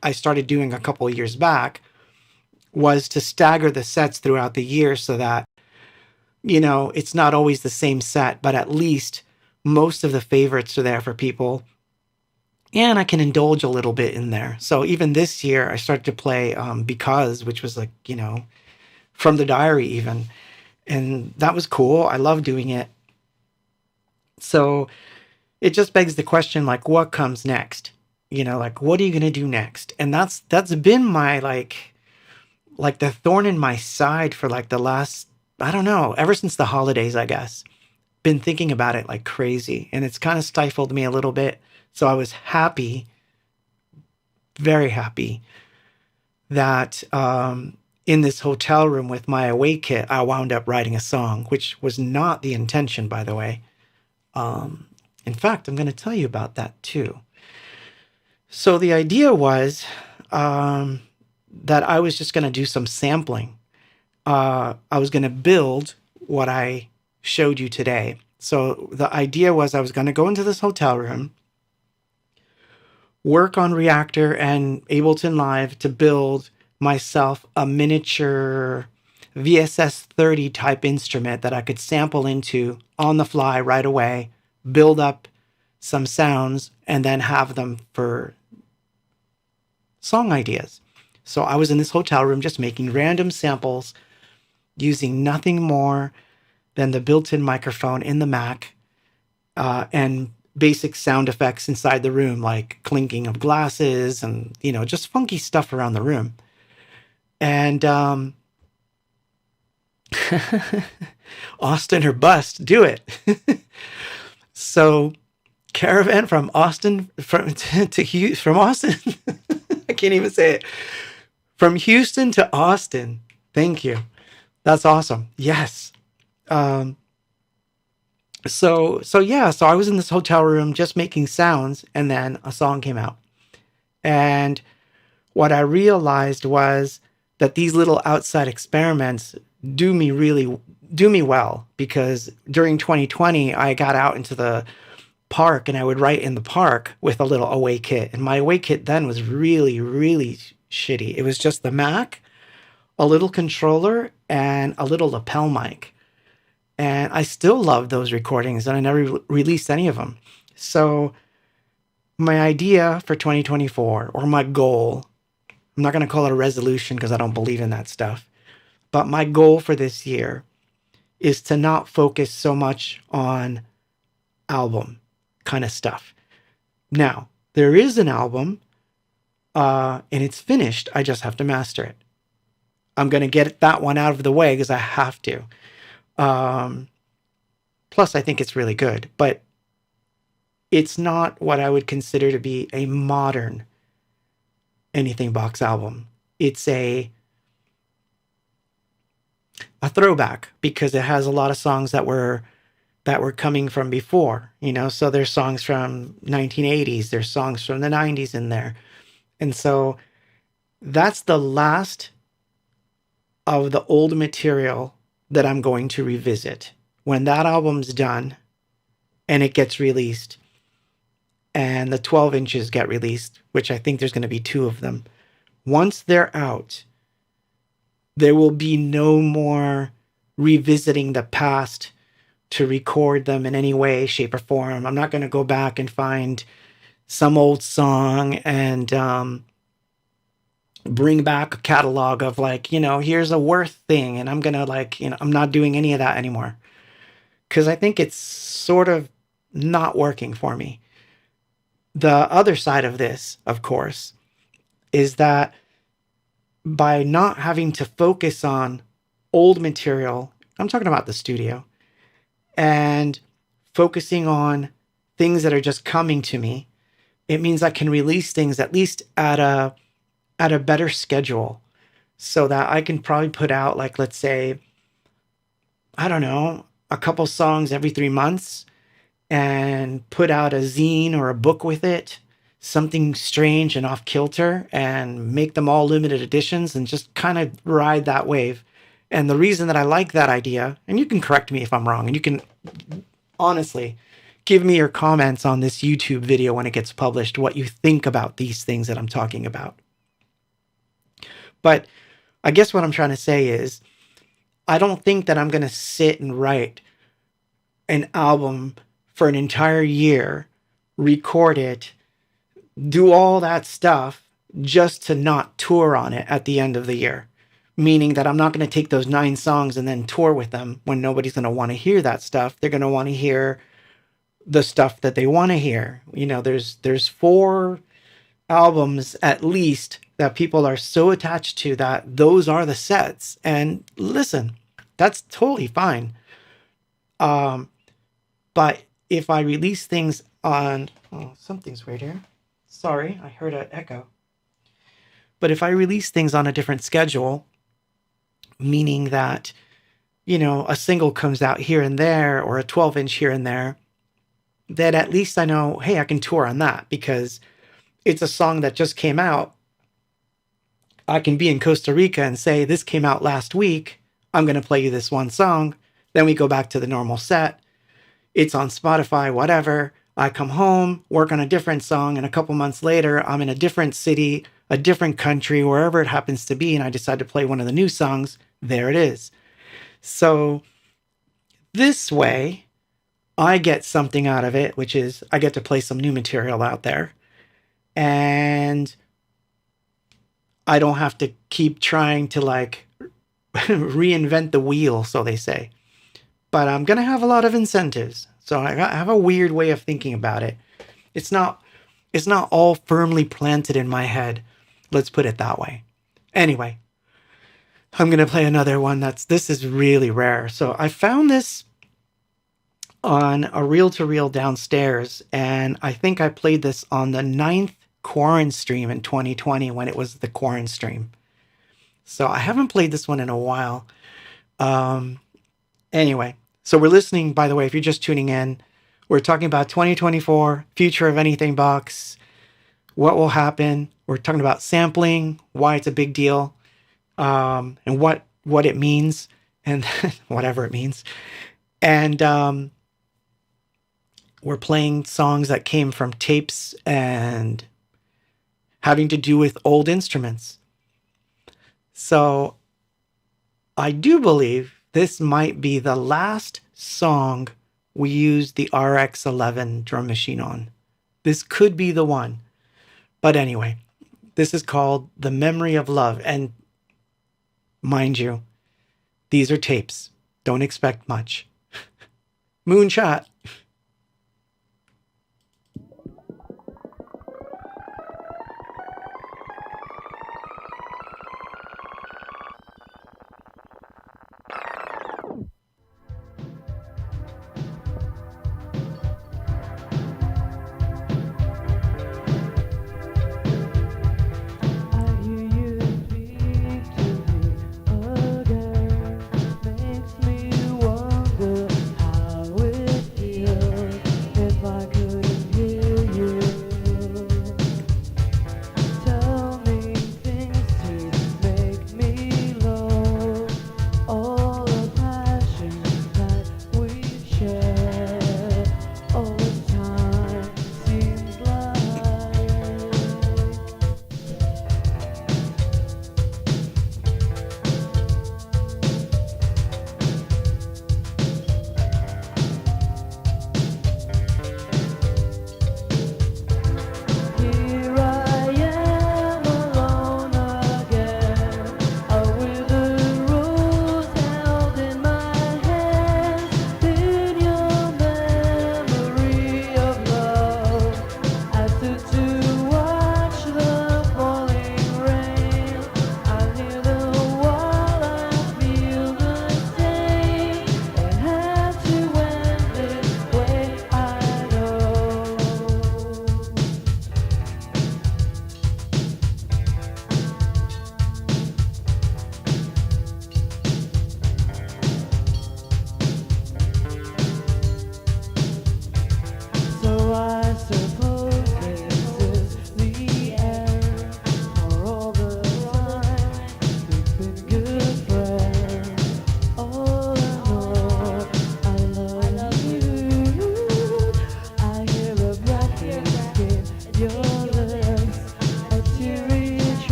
S1: I started doing a couple of years back, was to stagger the sets throughout the year so that, it's not always the same set, but at least most of the favorites are there for people. And I can indulge a little bit in there. So even this year, I started to play Because, which was like, from the diary even. And that was cool. I love doing it. So it just begs the question, like, what comes next? Like, what are you going to do next? And that's been my, like the thorn in my side for like the last, I don't know, ever since the holidays, I guess. Been thinking about it like crazy. And it's kind of stifled me a little bit. So I was happy, very happy, that in this hotel room with my away kit, I wound up writing a song, which was not the intention, by the way. In fact, I'm going to tell you about that too. So the idea was that I was just going to do some sampling. I was going to build what I showed you today. So the idea was I was going to go into this hotel room, work on Reactor and Ableton Live to build myself a miniature VSS 30 type instrument that I could sample into on the fly right away, build up some sounds, and then have them for song ideas. So I was in this hotel room just making random samples using nothing more than the built-in microphone in the Mac and basic sound effects inside the room, like clinking of glasses and, just funky stuff around the room. And Austin or bust, do it. So caravan from Austin from Austin. I can't even say it. From Houston to Austin. Thank you. That's awesome. Yes. So I was in this hotel room just making sounds, and then a song came out. And what I realized was that these little outside experiments do me well, because during 2020, I got out into the park and I would write in the park with a little away kit. And my away kit then was really, really shitty. It was just the Mac, a little controller, and a little lapel mic. And I still love those recordings, and I never released any of them. So my idea for 2024, or my goal, I'm not going to call it a resolution because I don't believe in that stuff, but my goal for this year is to not focus so much on album kind of stuff. Now, there is an album, and it's finished. I just have to master it. I'm going to get that one out of the way because I have to. Plus, I think it's really good, but it's not what I would consider to be a modern Anything Box album. It's a throwback because it has a lot of songs that were coming from before, so there's songs from 1980s, there's songs from the 90s in there. And so that's the last of the old material that I'm going to revisit. When that album's done and it gets released and the 12 inches get released, which I think there's going to be 2 of them, once they're out, there will be no more revisiting the past to record them in any way, shape, or form. I'm not going to go back and find some old song and bring back a catalog of here's a worth thing. And I'm going to I'm not doing any of that anymore. Because I think it's sort of not working for me. The other side of this, of course, is that by not having to focus on old material, I'm talking about the studio, and focusing on things that are just coming to me, it means I can release things at least at a better schedule, so that I can probably put out, let's say, I don't know, a couple songs every 3 months and put out a zine or a book with it, something strange and off kilter, and make them all limited editions and just kind of ride that wave. And the reason that I like that idea, and you can correct me if I'm wrong, and you can honestly give me your comments on this YouTube video when it gets published, what you think about these things that I'm talking about. But I guess what I'm trying to say is, I don't think that I'm going to sit and write an album for an entire year, record it, do all that stuff just to not tour on it at the end of the year. Meaning that I'm not going to take those 9 songs and then tour with them when nobody's going to want to hear that stuff. They're going to want to hear the stuff that they want to hear. There's 4 albums at least that people are so attached to that those are the sets. And listen, that's totally fine. But if I release things on... Oh, something's weird here. Sorry, I heard an echo. But if I release things on a different schedule, meaning that, a single comes out here and there, or a 12-inch here and there, then at least I know, hey, I can tour on that because it's a song that just came out. I can be in Costa Rica and say, this came out last week. I'm going to play you this one song. Then we go back to the normal set. It's on Spotify, whatever. I come home, work on a different song, and a couple months later, I'm in a different city, a different country, wherever it happens to be, and I decide to play one of the new songs. There it is. So this way, I get something out of it, which is I get to play some new material out there. And I don't have to keep trying to reinvent the wheel, so they say. But I'm going to have a lot of incentives. So I have a weird way of thinking about it. It's not all firmly planted in my head. Let's put it that way. Anyway, I'm going to play another one this is really rare. So I found this on a reel-to-reel downstairs, and I think I played this on the 9th Quarren stream in 2020 when it was the Quarren stream. So I haven't played this one in a while. Anyway, so we're listening, by the way, if you're just tuning in, we're talking about 2024, future of Anything Box, what will happen. We're talking about sampling, why it's a big deal, and what it means, and whatever it means. And we're playing songs that came from tapes and having to do with old instruments. So I do believe this might be the last song we used the RX-11 drum machine on. This could be the one. But anyway, this is called The Memory of Love. And mind you, these are tapes. Don't expect much. Moonshot.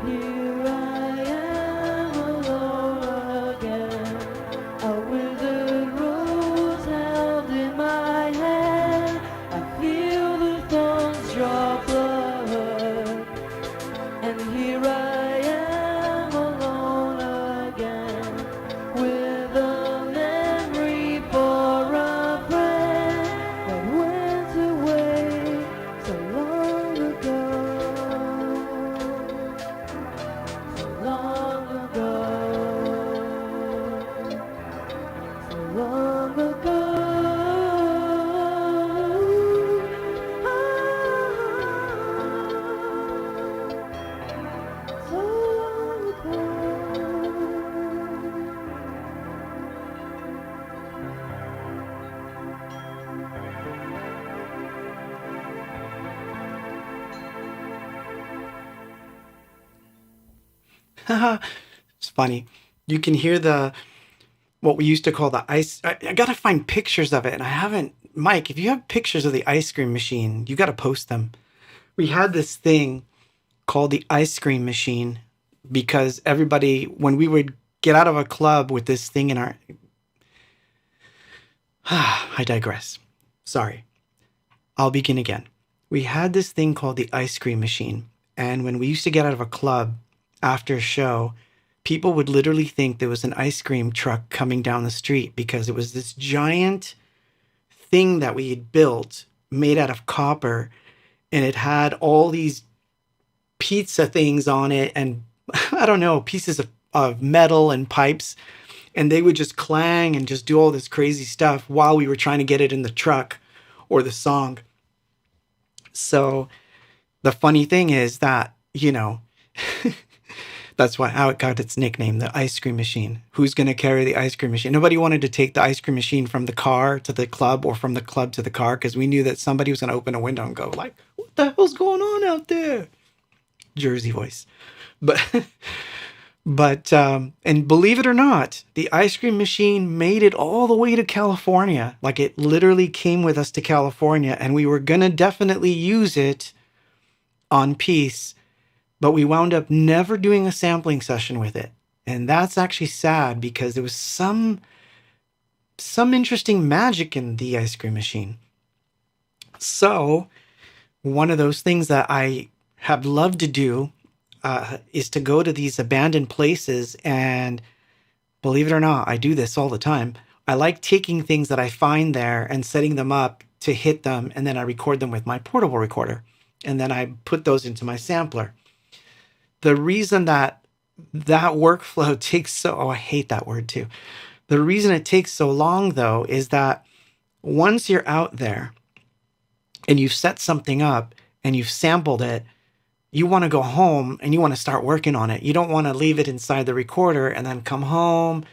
S2: here I am alone again. A withered rose held in my hand. I feel the thorns drop blood. And here I am alone again, with a memory for a friend that went away so long ago, so long ago, so long ago. So long ago.
S1: It's funny. You can hear what we used to call the ice. I gotta find pictures of it, and I haven't. Mike, if you have pictures of the ice cream machine, you gotta post them. We had this thing called the ice cream machine because everybody, when we would get out of a club with this thing in our. I digress. Sorry. I'll begin again. We had this thing called the ice cream machine, and when we used to get out of a club after a show, people would literally think there was an ice cream truck coming down the street because it was this giant thing that we had built made out of copper, and it had all these pizza things on it and I don't know, pieces of metal and pipes, and they would just clang and just do all this crazy stuff while we were trying to get it in the truck or the song. So the funny thing is that, that's how it got its nickname, the ice cream machine. Who's going to carry the ice cream machine? Nobody wanted to take the ice cream machine from the car to the club or from the club to the car because we knew that somebody was going to open a window and go like, what the hell's going on out there? Jersey voice. But and believe it or not, the ice cream machine made it all the way to California. Like it literally came with us to California, and we were going to definitely use it on Peace. But we wound up never doing a sampling session with it. And that's actually sad because there was some interesting magic in the ice cream machine. So one of those things that I have loved to do is to go to these abandoned places. And believe it or not, I do this all the time. I like taking things that I find there and setting them up to hit them. And then I record them with my portable recorder. And then I put those into my sampler. The reason that workflow takes I hate that word too. The reason it takes so long though is that once you're out there and you've set something up and you've sampled it, you want to go home and you want to start working on it. You don't want to leave it inside the recorder and then come home,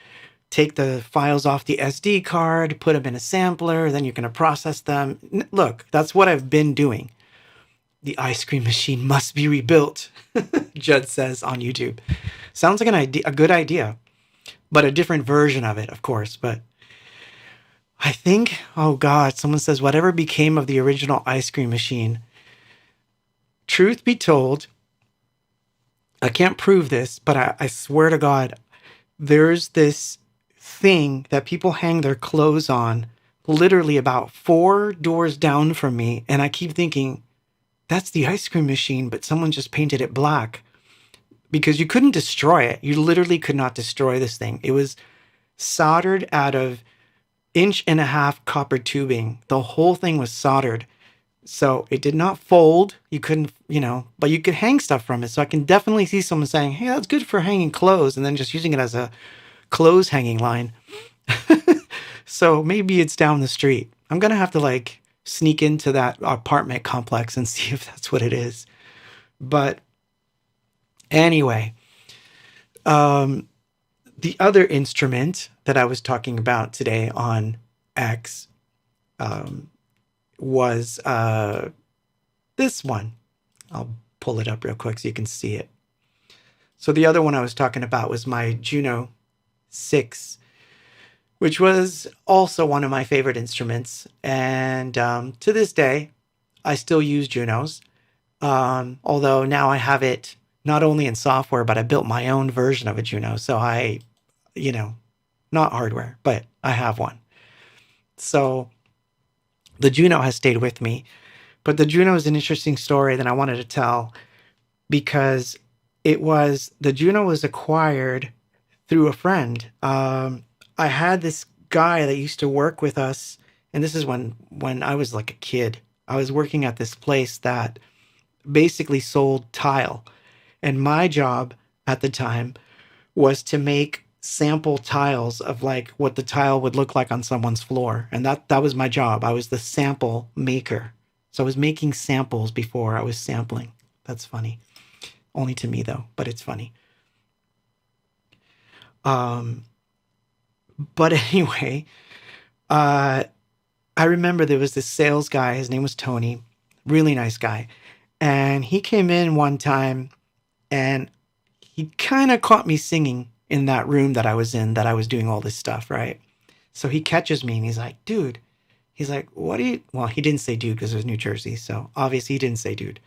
S1: take the files off the SD card, put them in a sampler, then you're going to process them. Look, that's what I've been doing. The ice cream machine must be rebuilt, Judd says on YouTube. Sounds like a good idea, but a different version of it, of course. But I think, oh God, someone says, whatever became of the original ice cream machine? Truth be told, I can't prove this, but I swear to God, there's this thing that people hang their clothes on literally about 4 doors down from me. And I keep thinking, that's the ice cream machine, but someone just painted it black because you couldn't destroy it. You literally could not destroy this thing. It was soldered out of 1.5 inch copper tubing. The whole thing was soldered. So it did not fold. You couldn't, but you could hang stuff from it. So I can definitely see someone saying, hey, that's good for hanging clothes, and then just using it as a clothes hanging line. So maybe it's down the street. I'm going to have to sneak into that apartment complex and see if that's what it is. But anyway, the other instrument that I was talking about today on X was this one. I'll pull it up real quick so you can see it. So the other one I was talking about was my Juno 6, which was also one of my favorite instruments. And to this day, I still use Junos. Although now I have it not only in software, but I built my own version of a Juno. So I, not hardware, but I have one. So the Juno has stayed with me. But the Juno is an interesting story that I wanted to tell because the Juno was acquired through a friend. I had this guy that used to work with us, and this is when I was like a kid. I was working at this place that basically sold tile, and my job at the time was to make sample tiles of like what the tile would look like on someone's floor, and that was my job. I was the sample maker, so I was making samples before I was sampling. That's funny, only to me though, but it's funny. But anyway, I remember there was this sales guy. His name was Tony, really nice guy. And he came in one time and he kind of caught me singing in that room that I was in, that I was doing all this stuff, right? So he catches me and he's like, dude, he's like, what do you, well, he didn't say dude because it was New Jersey. So obviously he didn't say dude,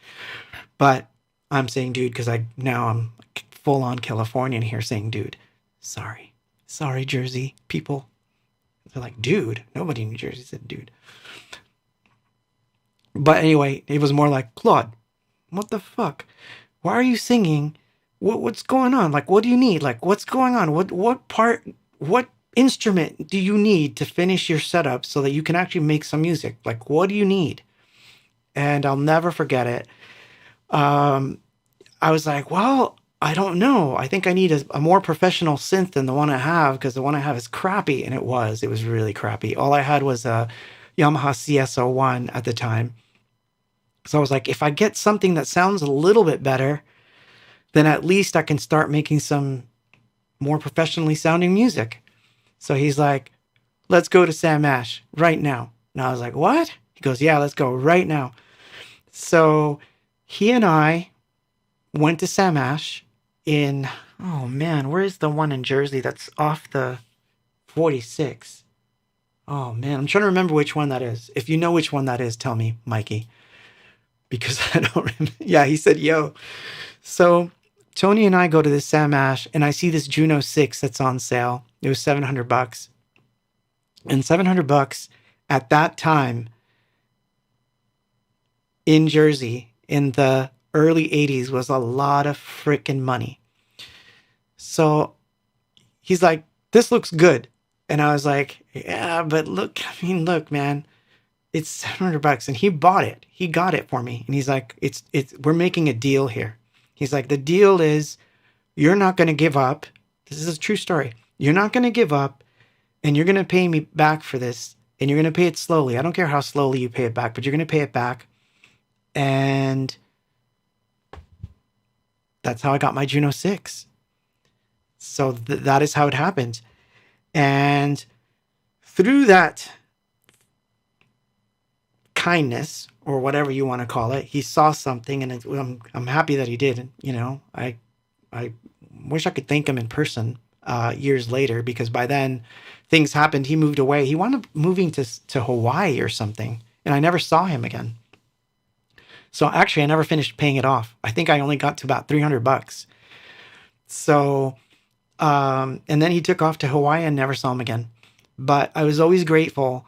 S1: but I'm saying dude because now I'm full on Californian here saying dude. Sorry, Jersey people. They're like, dude. Nobody in New Jersey said dude. But anyway, it was more like, Claude, what the fuck? Why are you singing? What's going on? Like, what do you need? Like, what's going on? What instrument do you need to finish your setup so that you can actually make some music? Like, what do you need? And I'll never forget it. I was like, well, I don't know. I think I need a more professional synth than the one I have because the one I have is crappy. And it was really crappy. All I had was a Yamaha CS01 at the time. So I was like, if I get something that sounds a little bit better, then at least I can start making some more professionally sounding music. So he's like, let's go to Sam Ash right now. And I was like, what? He goes, yeah, let's go right now. So he and I went to Sam Ash in, oh man, where's the one in Jersey that's off the 46? Oh man, I'm trying to remember which one that is. If you know which one that is, tell me, Mikey. Because I don't remember. Yeah, he said, yo. So Tony and I go to this Sam Ash and I see this Juno 6 that's on sale. It was $700. And $700 at that time in Jersey in the early 80s was a lot of freaking money. So he's like, this looks good. And I was like, yeah, but look, man, it's $700. And he bought it. He got it for me. And he's like, we're making a deal here. He's like, the deal is you're not going to give up. This is a true story. You're not going to give up and you're going to pay me back for this. And you're going to pay it slowly. I don't care how slowly you pay it back, but you're going to pay it back. And that's how I got my Juno 6. So that is how it happened. And through that kindness, or whatever you want to call it, he saw something, and I'm happy that he did. You know, I wish I could thank him in person years later, because by then things happened. He moved away. He wound up moving to Hawaii or something, and I never saw him again. So actually, I never finished paying it off. I think I only got to about $300. So, and then he took off to Hawaii and never saw him again. But I was always grateful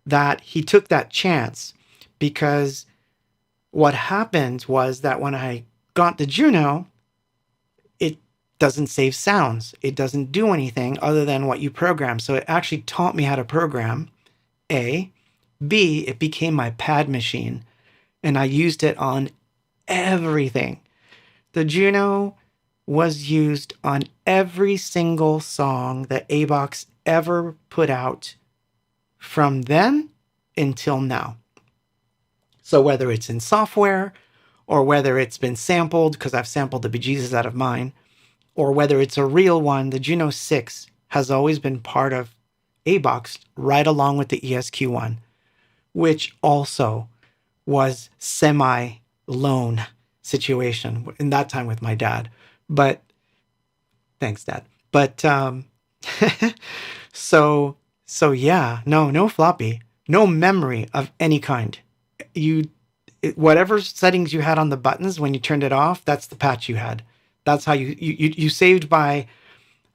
S1: that he took that chance, because what happened was that when I got the Juno, it doesn't save sounds. It doesn't do anything other than what you program. So it actually taught me how to program, A. B, it became my pad machine, and I used it on everything. The Juno was used on every single song that Abox ever put out from then until now. So whether it's in software, or whether it's been sampled, because I've sampled the bejesus out of mine, or whether it's a real one, the Juno 6 has always been part of Abox right along with the ESQ1, which also was semi-loan situation in that time with my dad. But thanks, Dad. But so yeah, no floppy, no memory of any kind. whatever settings you had on the buttons when you turned it off, that's the patch you had. That's how you saved by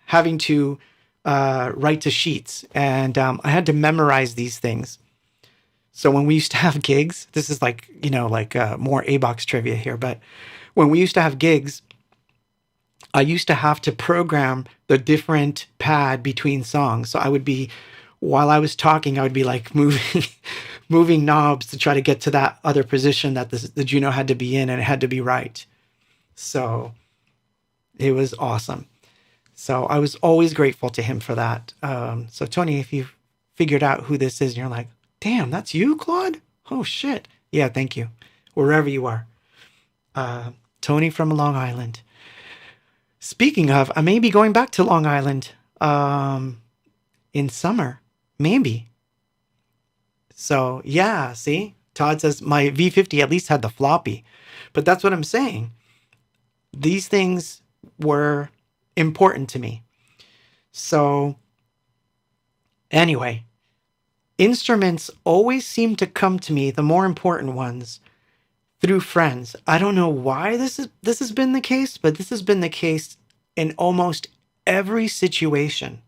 S1: having to write to sheets. And I had to memorize these things. So when we used to have gigs, this is like, more Abox trivia here, but when we used to have gigs, I used to have to program the different pad between songs. So while I was talking, I would be like moving knobs to try to get to that other position that the Juno had to be in, and it had to be right. So it was awesome. So I was always grateful to him for that. So Tony, if you figured out who this is and you're like, damn, that's you, Claude? Oh, shit. Yeah, thank you. Wherever you are. Tony from Long Island. Speaking of, I may be going back to Long Island in summer. Maybe. So, yeah, see? Todd says, my V50 at least had the floppy. But that's what I'm saying. These things were important to me. So, anyway, instruments always seem to come to me, the more important ones, through friends. I don't know why this has been the case, but this has been the case in almost every situation.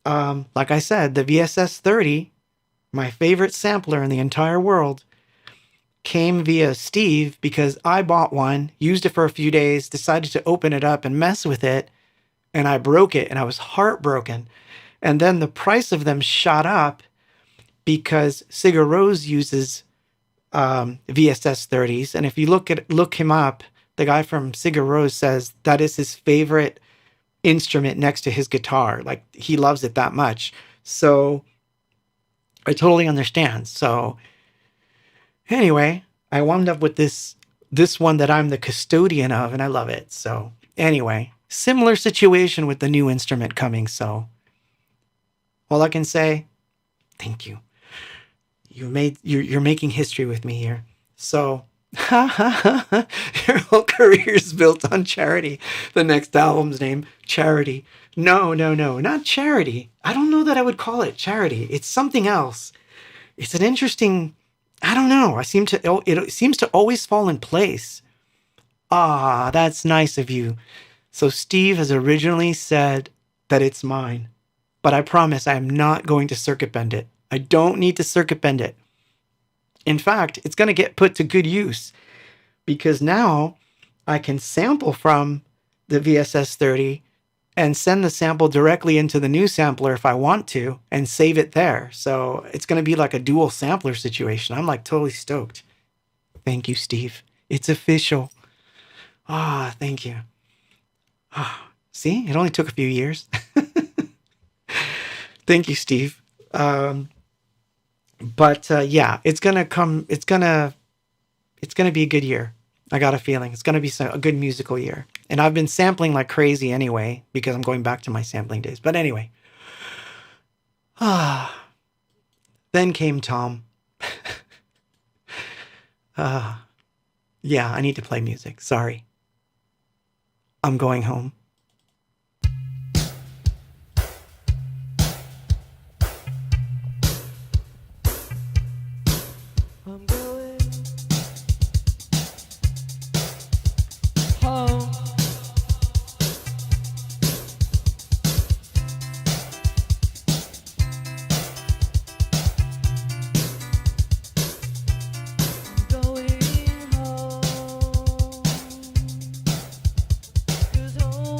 S1: Like I said, the VSS 30, my favorite sampler in the entire world, came via Steve because I bought one, used it for a few days, decided to open it up and mess with it, and I broke it, and I was heartbroken. And then the price of them shot up because Sigur Rós uses VSS 30s, and if you look him up, the guy from Sigur Rós says that is his favorite instrument next to his guitar. Like, he loves it that much. So I totally understand. So anyway, I wound up with this one that I'm the custodian of, and I love it. So anyway, similar situation with the new instrument coming. So all I can say, thank you. You're making history with me here. So your whole career's built on charity. The next album's name, Charity. No, not charity. I don't know that I would call it charity. It's something else. It's an interesting, I don't know. It seems to always fall in place. Ah, that's nice of you. So Steve has originally said that it's mine, but I promise I am not going to circuit bend it. I don't need to circuit bend it. In fact, it's going to get put to good use because now I can sample from the VSS 30 and send the sample directly into the new sampler if I want to and save it there. So it's going to be like a dual sampler situation. I'm like totally stoked. Thank you, Steve. It's official. Ah, thank you. Ah, see, it only took a few years. Thank you, Steve. But yeah, it's gonna be a good year. I got a feeling it's gonna be a good musical year. And I've been sampling like crazy anyway because I'm going back to my sampling days. But anyway, then came Tom. Yeah, I need to play music. Sorry, I'm going home.
S2: I'm going home. I'm going home. 'Cause home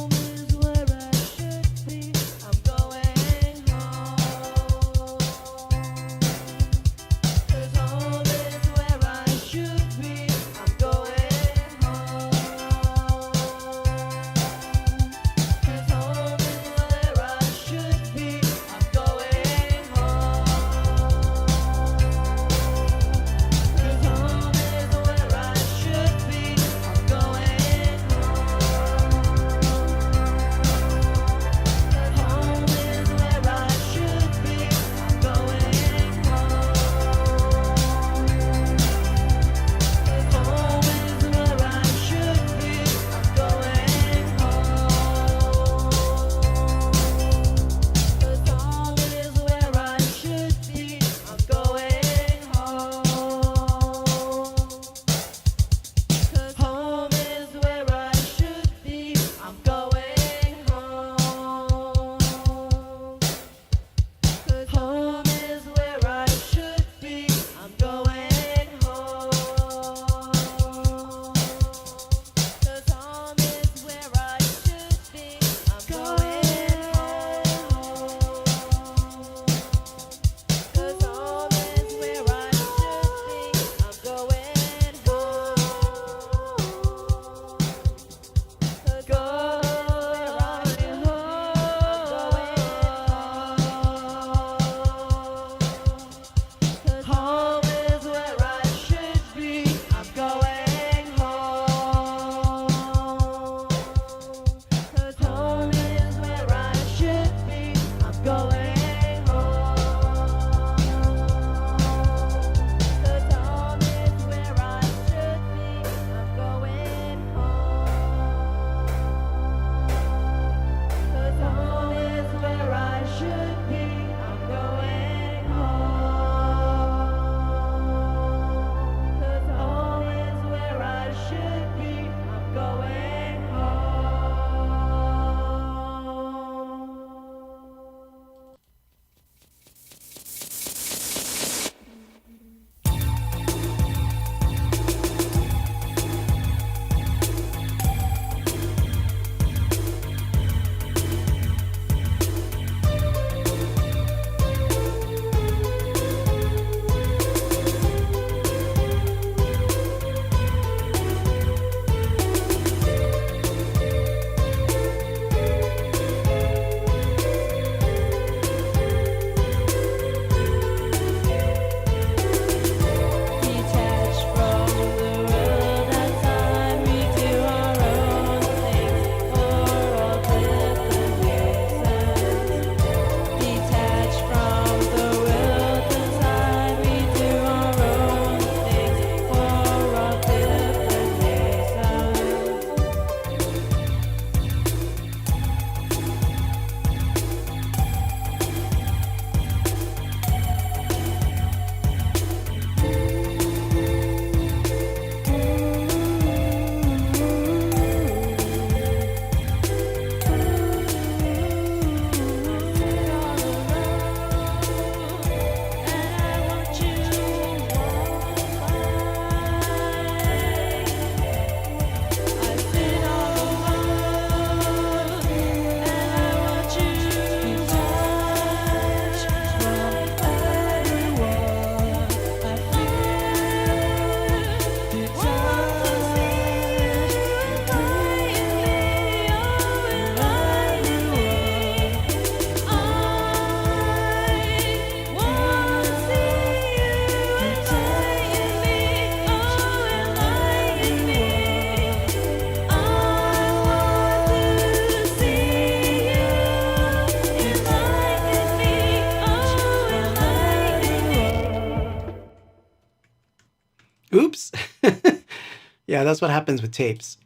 S1: Yeah, that's what happens with tapes.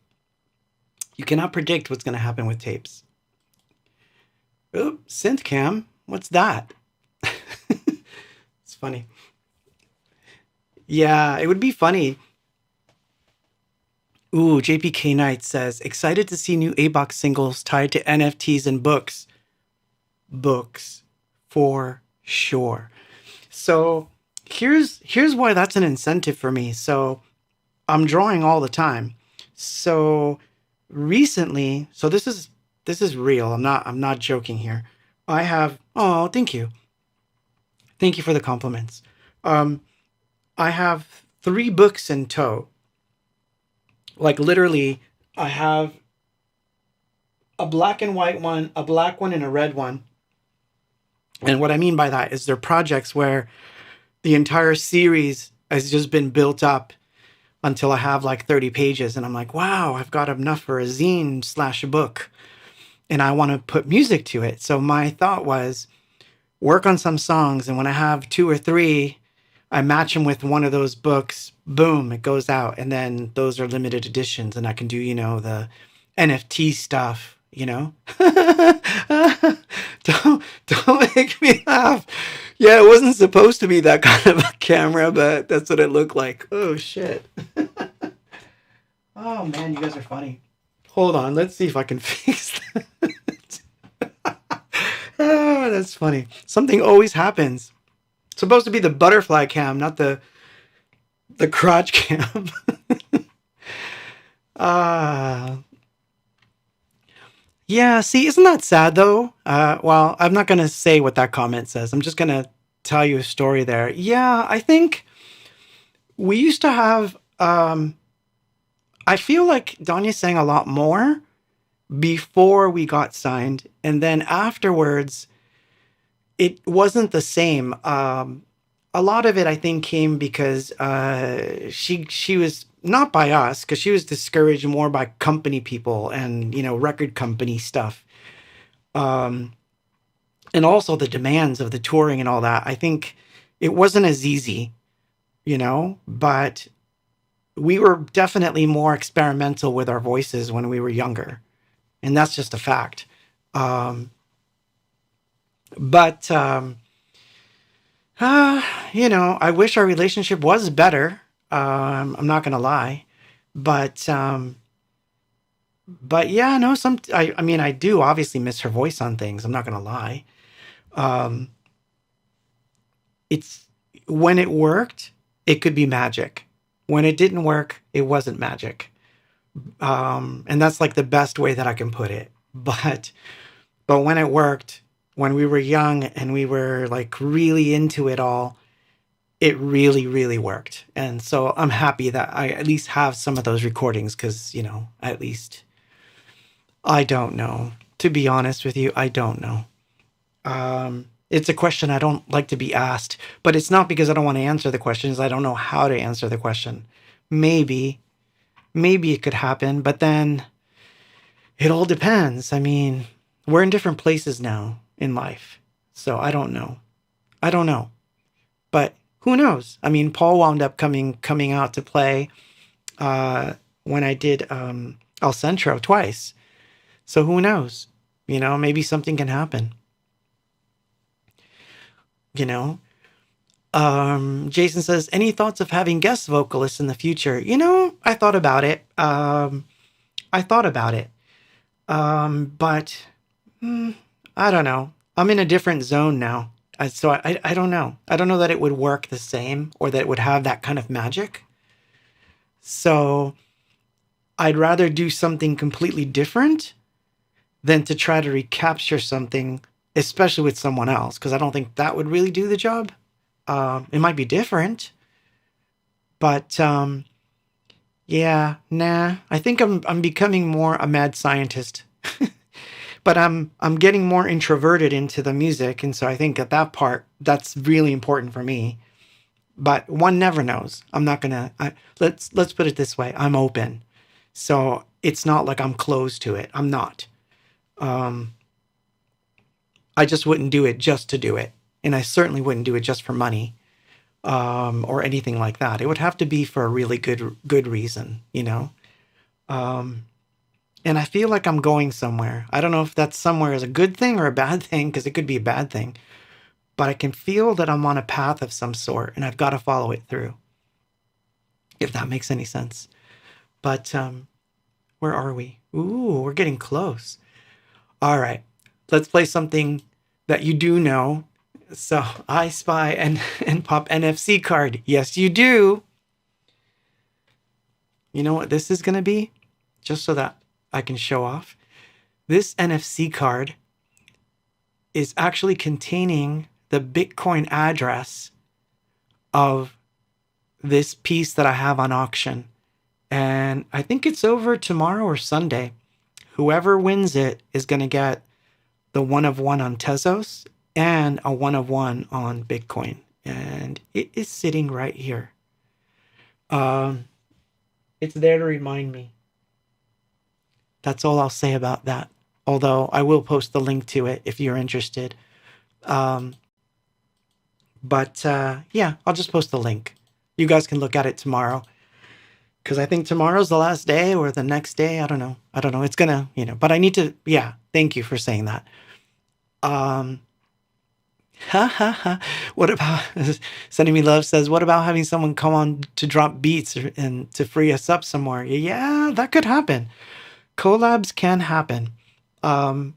S1: You cannot predict what's going to happen with tapes. Oop, synth cam. What's that? It's funny. Yeah, it would be funny. Ooh, JPK Knight says, excited to see new Abox singles tied to NFTs and books. Books, for sure. So here's why that's an incentive for me. So I'm drawing all the time. So recently, so this is real. I'm not joking here. I have, oh, thank you. Thank you for the compliments. I have 3 books in tow. Like literally, I have a black and white one, a black one, and a red one. And what I mean by that is they're projects where the entire series has just been built up until I have like 30 pages. And I'm like, wow, I've got enough for a zine / book. And I want to put music to it. So my thought was work on some songs. And when I have 2 or 3, I match them with one of those books. Boom, it goes out. And then those are limited editions. And I can do, the NFT stuff, don't make me laugh. Yeah, it wasn't supposed to be that kind of a camera, but that's what it looked like. Oh, shit. Oh, man, you guys are funny. Hold on, let's see if I can fix that. Oh, that's funny. Something always happens. It's supposed to be the butterfly cam, not the crotch cam. Yeah, see, isn't that sad though? Well, I'm not going to say what that comment says. I'm just going to tell you a story there. Yeah, I think we used to have, I feel like Danya sang a lot more before we got signed. And then afterwards, it wasn't the same. A lot of it, I think, came because she was not by us, because she was discouraged more by company people and record company stuff, and also the demands of the touring and all that. I think it wasn't as easy, but we were definitely more experimental with our voices when we were younger, and that's just a fact. But I wish our relationship was better. I'm not gonna lie, but yeah, no. I mean, I do obviously miss her voice on things. I'm not gonna lie. It's when it worked, it could be magic. When it didn't work, it wasn't magic. And that's like the best way that I can put it. But when it worked, when we were young and we were like really into it all, it really, really worked. And so I'm happy that I at least have some of those recordings because, at least I don't know. To be honest with you, I don't know. It's a question I don't like to be asked, but it's not because I don't want to answer the questions. I don't know how to answer the question. Maybe it could happen, but then it all depends. I mean, we're in different places now in life. So I don't know. But who knows? I mean, Paul wound up coming out to play when I did El Centro twice. So who knows? Maybe something can happen. Jason says, any thoughts of having guest vocalists in the future? I thought about it. But I don't know. I'm in a different zone now. So I don't know. I don't know that it would work the same or that it would have that kind of magic. So I'd rather do something completely different than to try to recapture something, especially with someone else, because I don't think that would really do the job. It might be different, but yeah, nah. I think I'm becoming more a mad scientist. But I'm getting more introverted into the music, and so I think at that part that's really important for me. But one never knows. I'm not gonna. Let's put it this way. I'm open, so it's not like I'm closed to it. I'm not. I just wouldn't do it just to do it, and I certainly wouldn't do it just for money. or anything like that. It would have to be for a really good reason, you know? And I feel like I'm going somewhere. I don't know if that somewhere is a good thing or a bad thing, because it could be a bad thing. But I can feel that I'm on a path of some sort, and I've got to follow it through, if that makes any sense. But where are we? Ooh, we're getting close. All right, let's play something that you do know. So, I spy and pop NFC card. Yes, you do. You know what this is going to be? Just so that I can show off. This NFC card is actually containing the Bitcoin address of this piece that I have on auction. And I think it's over tomorrow or Sunday. Whoever wins it is going to get the 1 of 1 on Tezos and a 1 of 1 on Bitcoin. And it is sitting right here. It's there to remind me. That's all I'll say about that. Although I will post the link to it if you're interested. Yeah, I'll just post the link. You guys can look at it tomorrow. Because I think tomorrow's the last day or the next day. I don't know. It's gonna, but I need to, yeah, thank you for saying that. What about, Sending Me Love says, what about having someone come on to drop beats and to free us up some more? Yeah, that could happen. Collabs can happen. But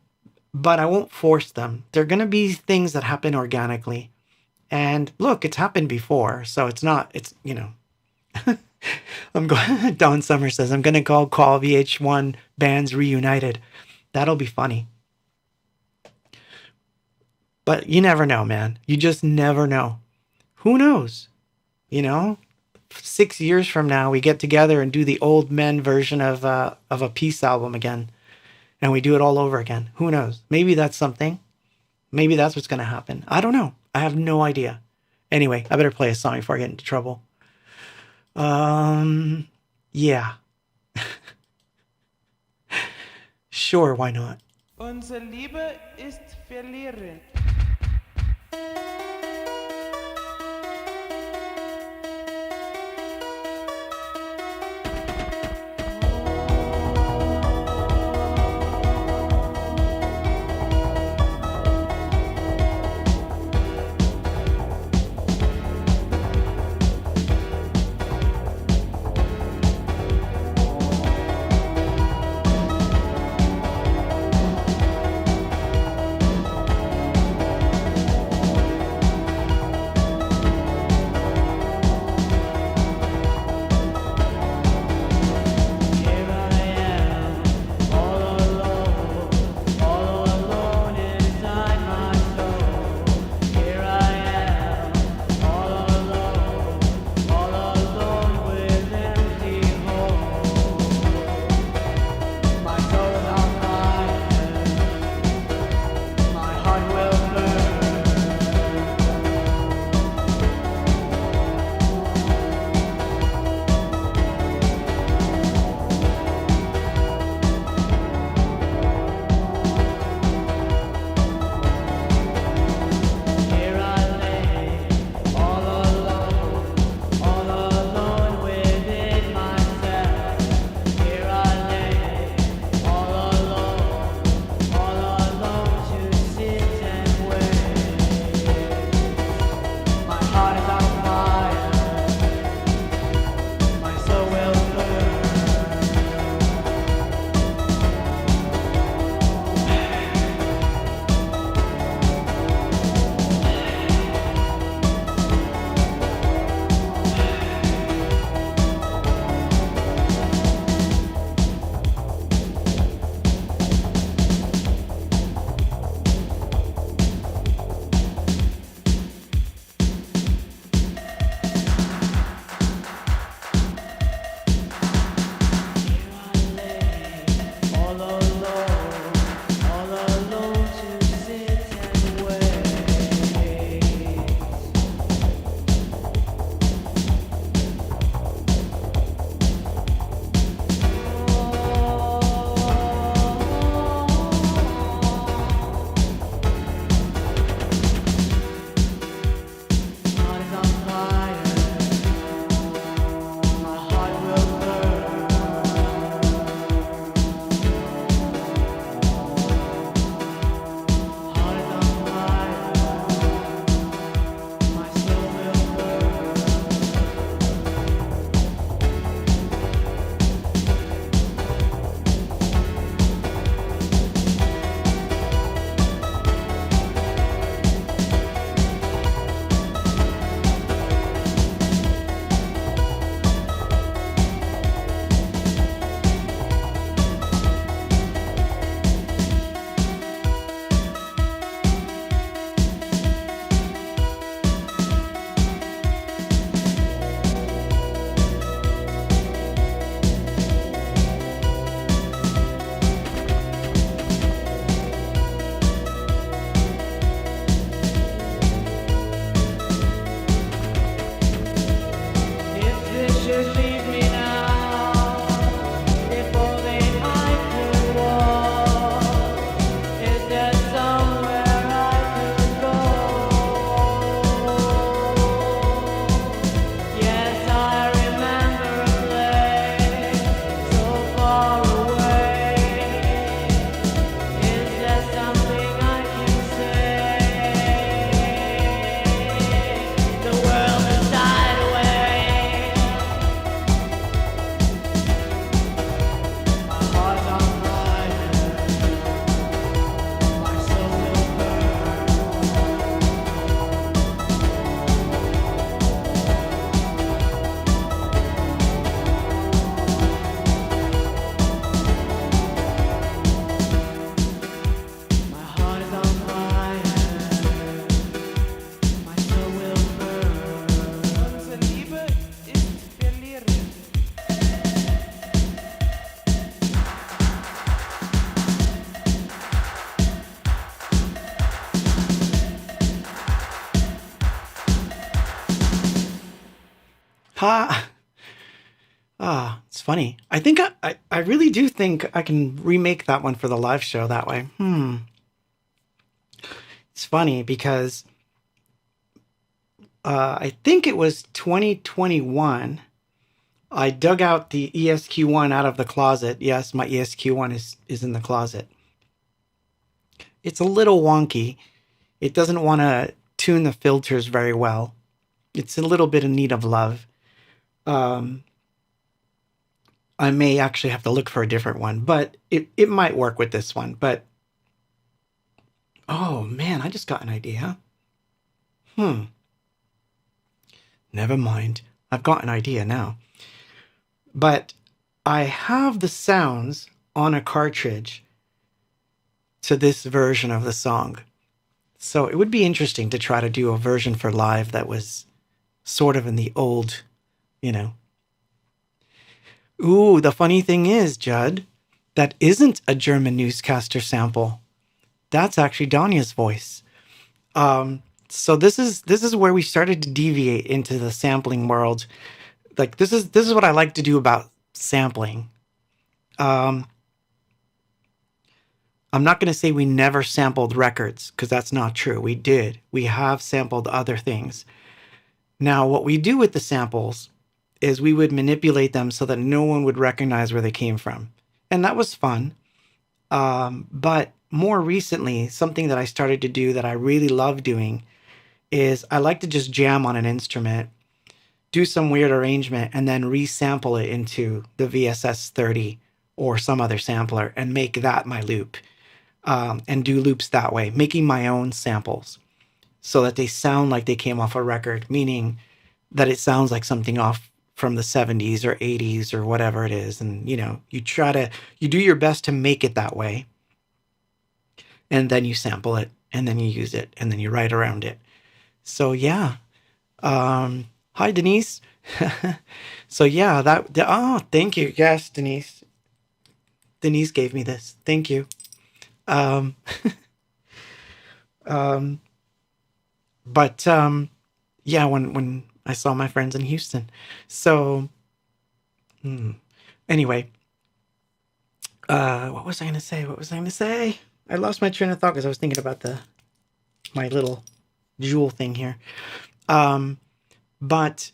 S1: I won't force them. They're going to be things that happen organically. And look, it's happened before. So it's not, I'm going, Don Summer says, I'm going to call VH1 Bands Reunited. That'll be funny. But you never know, man. You just never know. Who knows? 6 years from now, we get together and do the old men version of a Peace album again. And we do it all over again. Who knows? Maybe that's something. Maybe that's what's going to happen. I don't know. I have no idea. Anyway, I better play a song before I get into trouble. Yeah. Sure, why not?
S2: Unsere Liebe ist verlieren.
S1: Ha! Ah, it's funny. I think I really do think I can remake that one for the live show that way. It's funny because I think it was 2021. I dug out the ESQ1 out of the closet. Yes, my ESQ1 is in the closet. It's a little wonky. It doesn't want to tune the filters very well. It's a little bit in need of love. I may actually have to look for a different one, but it might work with this one. But, oh man, I just got an idea. Never mind. I've got an idea now. But I have the sounds on a cartridge to this version of the song. So it would be interesting to try to do a version for live that was sort of in the old, Ooh, the funny thing is, Judd, that isn't a German newscaster sample. That's actually Danya's voice. So this is where we started to deviate into the sampling world. Like this is what I like to do about sampling. I'm not going to say we never sampled records because that's not true. We did. We have sampled other things. Now, what we do with the samples is we would manipulate them so that no one would recognize where they came from. And that was fun. But more recently, something that I started to do that I really love doing is I like to just jam on an instrument, do some weird arrangement, and then resample it into the VSS 30 or some other sampler and make that my loop. And do loops that way, making my own samples so that they sound like they came off a record, meaning that it sounds like something off from the 70s or 80s or whatever it is. And, you do your best to make it that way. And then you sample it, and then you use it, and then you write around it. So, yeah. Hi, Denise. So, yeah, thank you. Yes, Denise. Denise gave me this. Thank you. Yeah, when I saw my friends in Houston. So, anyway, what was I going to say? I lost my train of thought because I was thinking about my little jewel thing here. But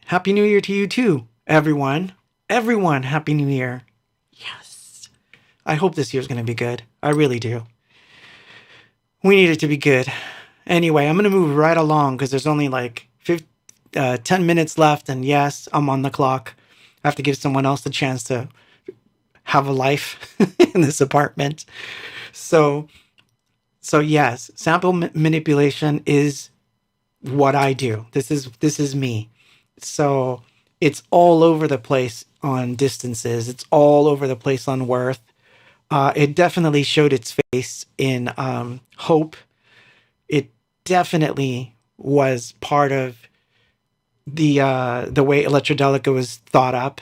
S1: Happy New Year to you too, everyone. Everyone, Happy New Year. Yes. I hope this year's going to be good. I really do. We need it to be good. Anyway, I'm going to move right along because there's only like 10 minutes left. And yes, I'm on the clock. I have to give someone else the chance to have a life in this apartment. So yes, sample manipulation is what I do. This is me. So it's all over the place on distances. It's all over the place on worth. It definitely showed its face in Hope. It definitely was part of the way Electrodelica was thought up,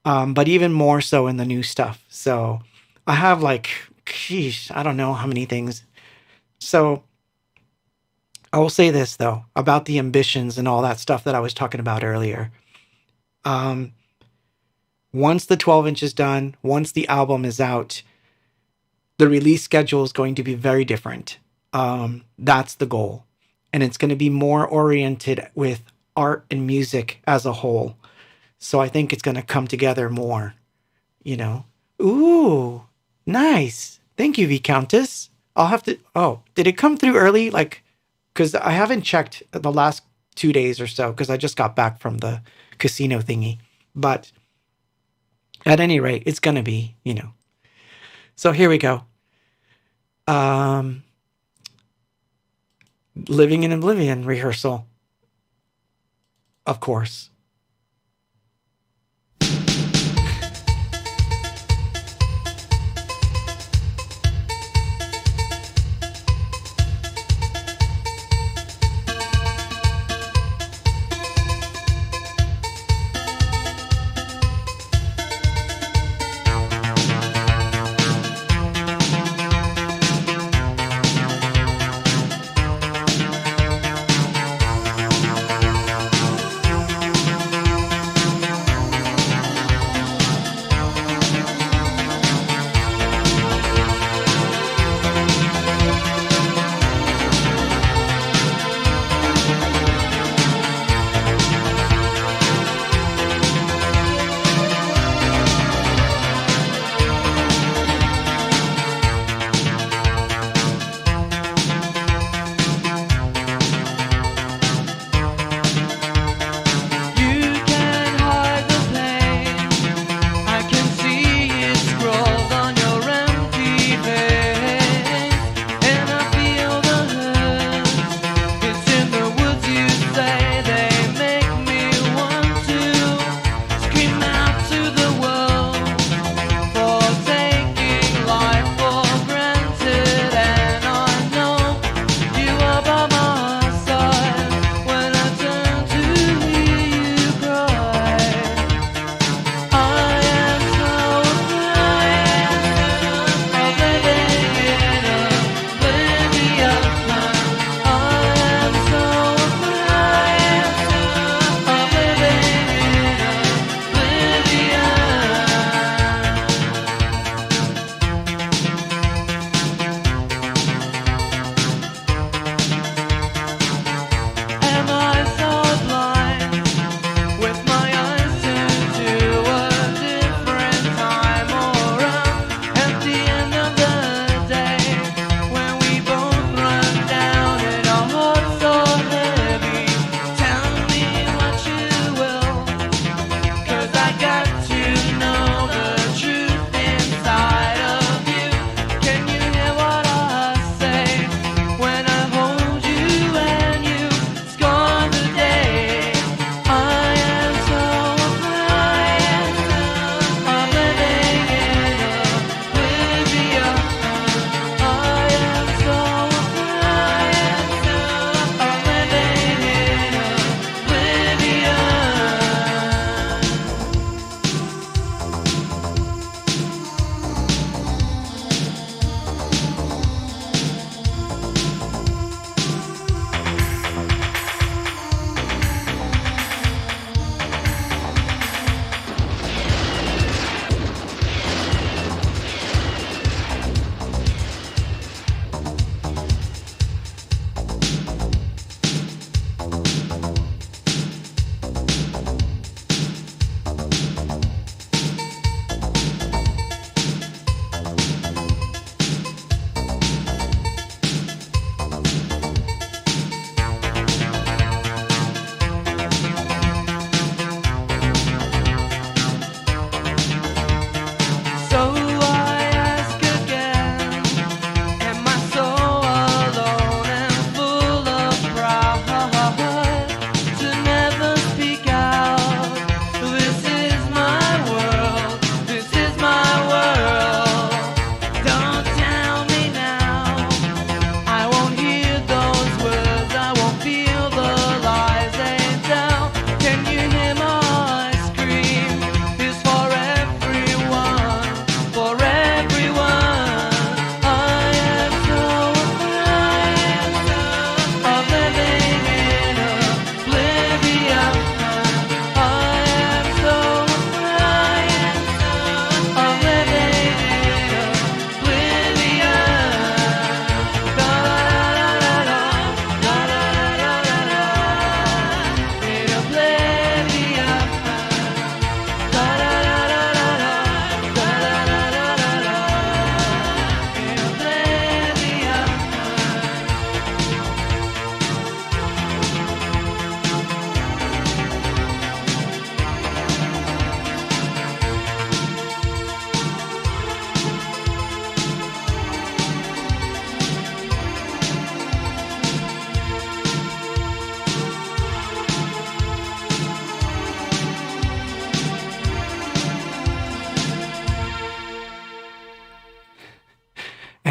S1: but even more so in the new stuff. So I have I don't know how many things. So I will say this, though, about the ambitions and all that stuff that I was talking about earlier. Once the 12-inch is done, once the album is out, the release schedule is going to be very different. That's the goal. And it's going to be more oriented with art and music as a whole. So I think it's going to come together more, Ooh, nice. Thank you, Viscountess. I'll have to... Oh, did it come through early? Because I haven't checked the last 2 days or so because I just got back from the casino thingy. But at any rate, it's going to be, So here we go. Living in Oblivion rehearsal. Of course.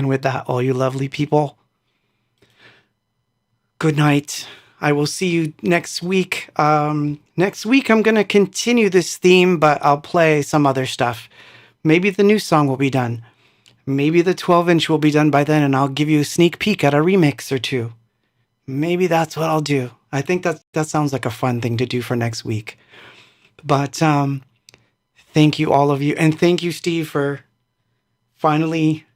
S1: And with that, all you lovely people, good night. I will see you next week. Next week, I'm going to continue this theme, but I'll play some other stuff. Maybe the new song will be done. Maybe the 12-inch will be done by then, and I'll give you a sneak peek at a remix or two. Maybe that's what I'll do. I think that sounds like a fun thing to do for next week. But thank you, all of you. And thank you, Steve, for finally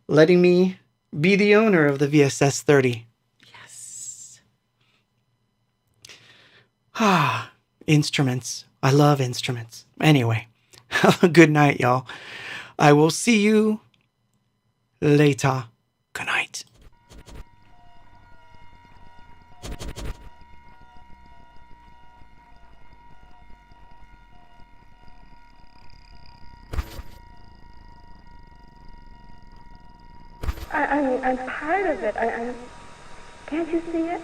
S1: letting me be the owner of the VSS 30. Yes. Ah, instruments. I love instruments. Anyway, have a good night, y'all. I will see you later. Good night.
S3: I'm part of it. Can't you see it?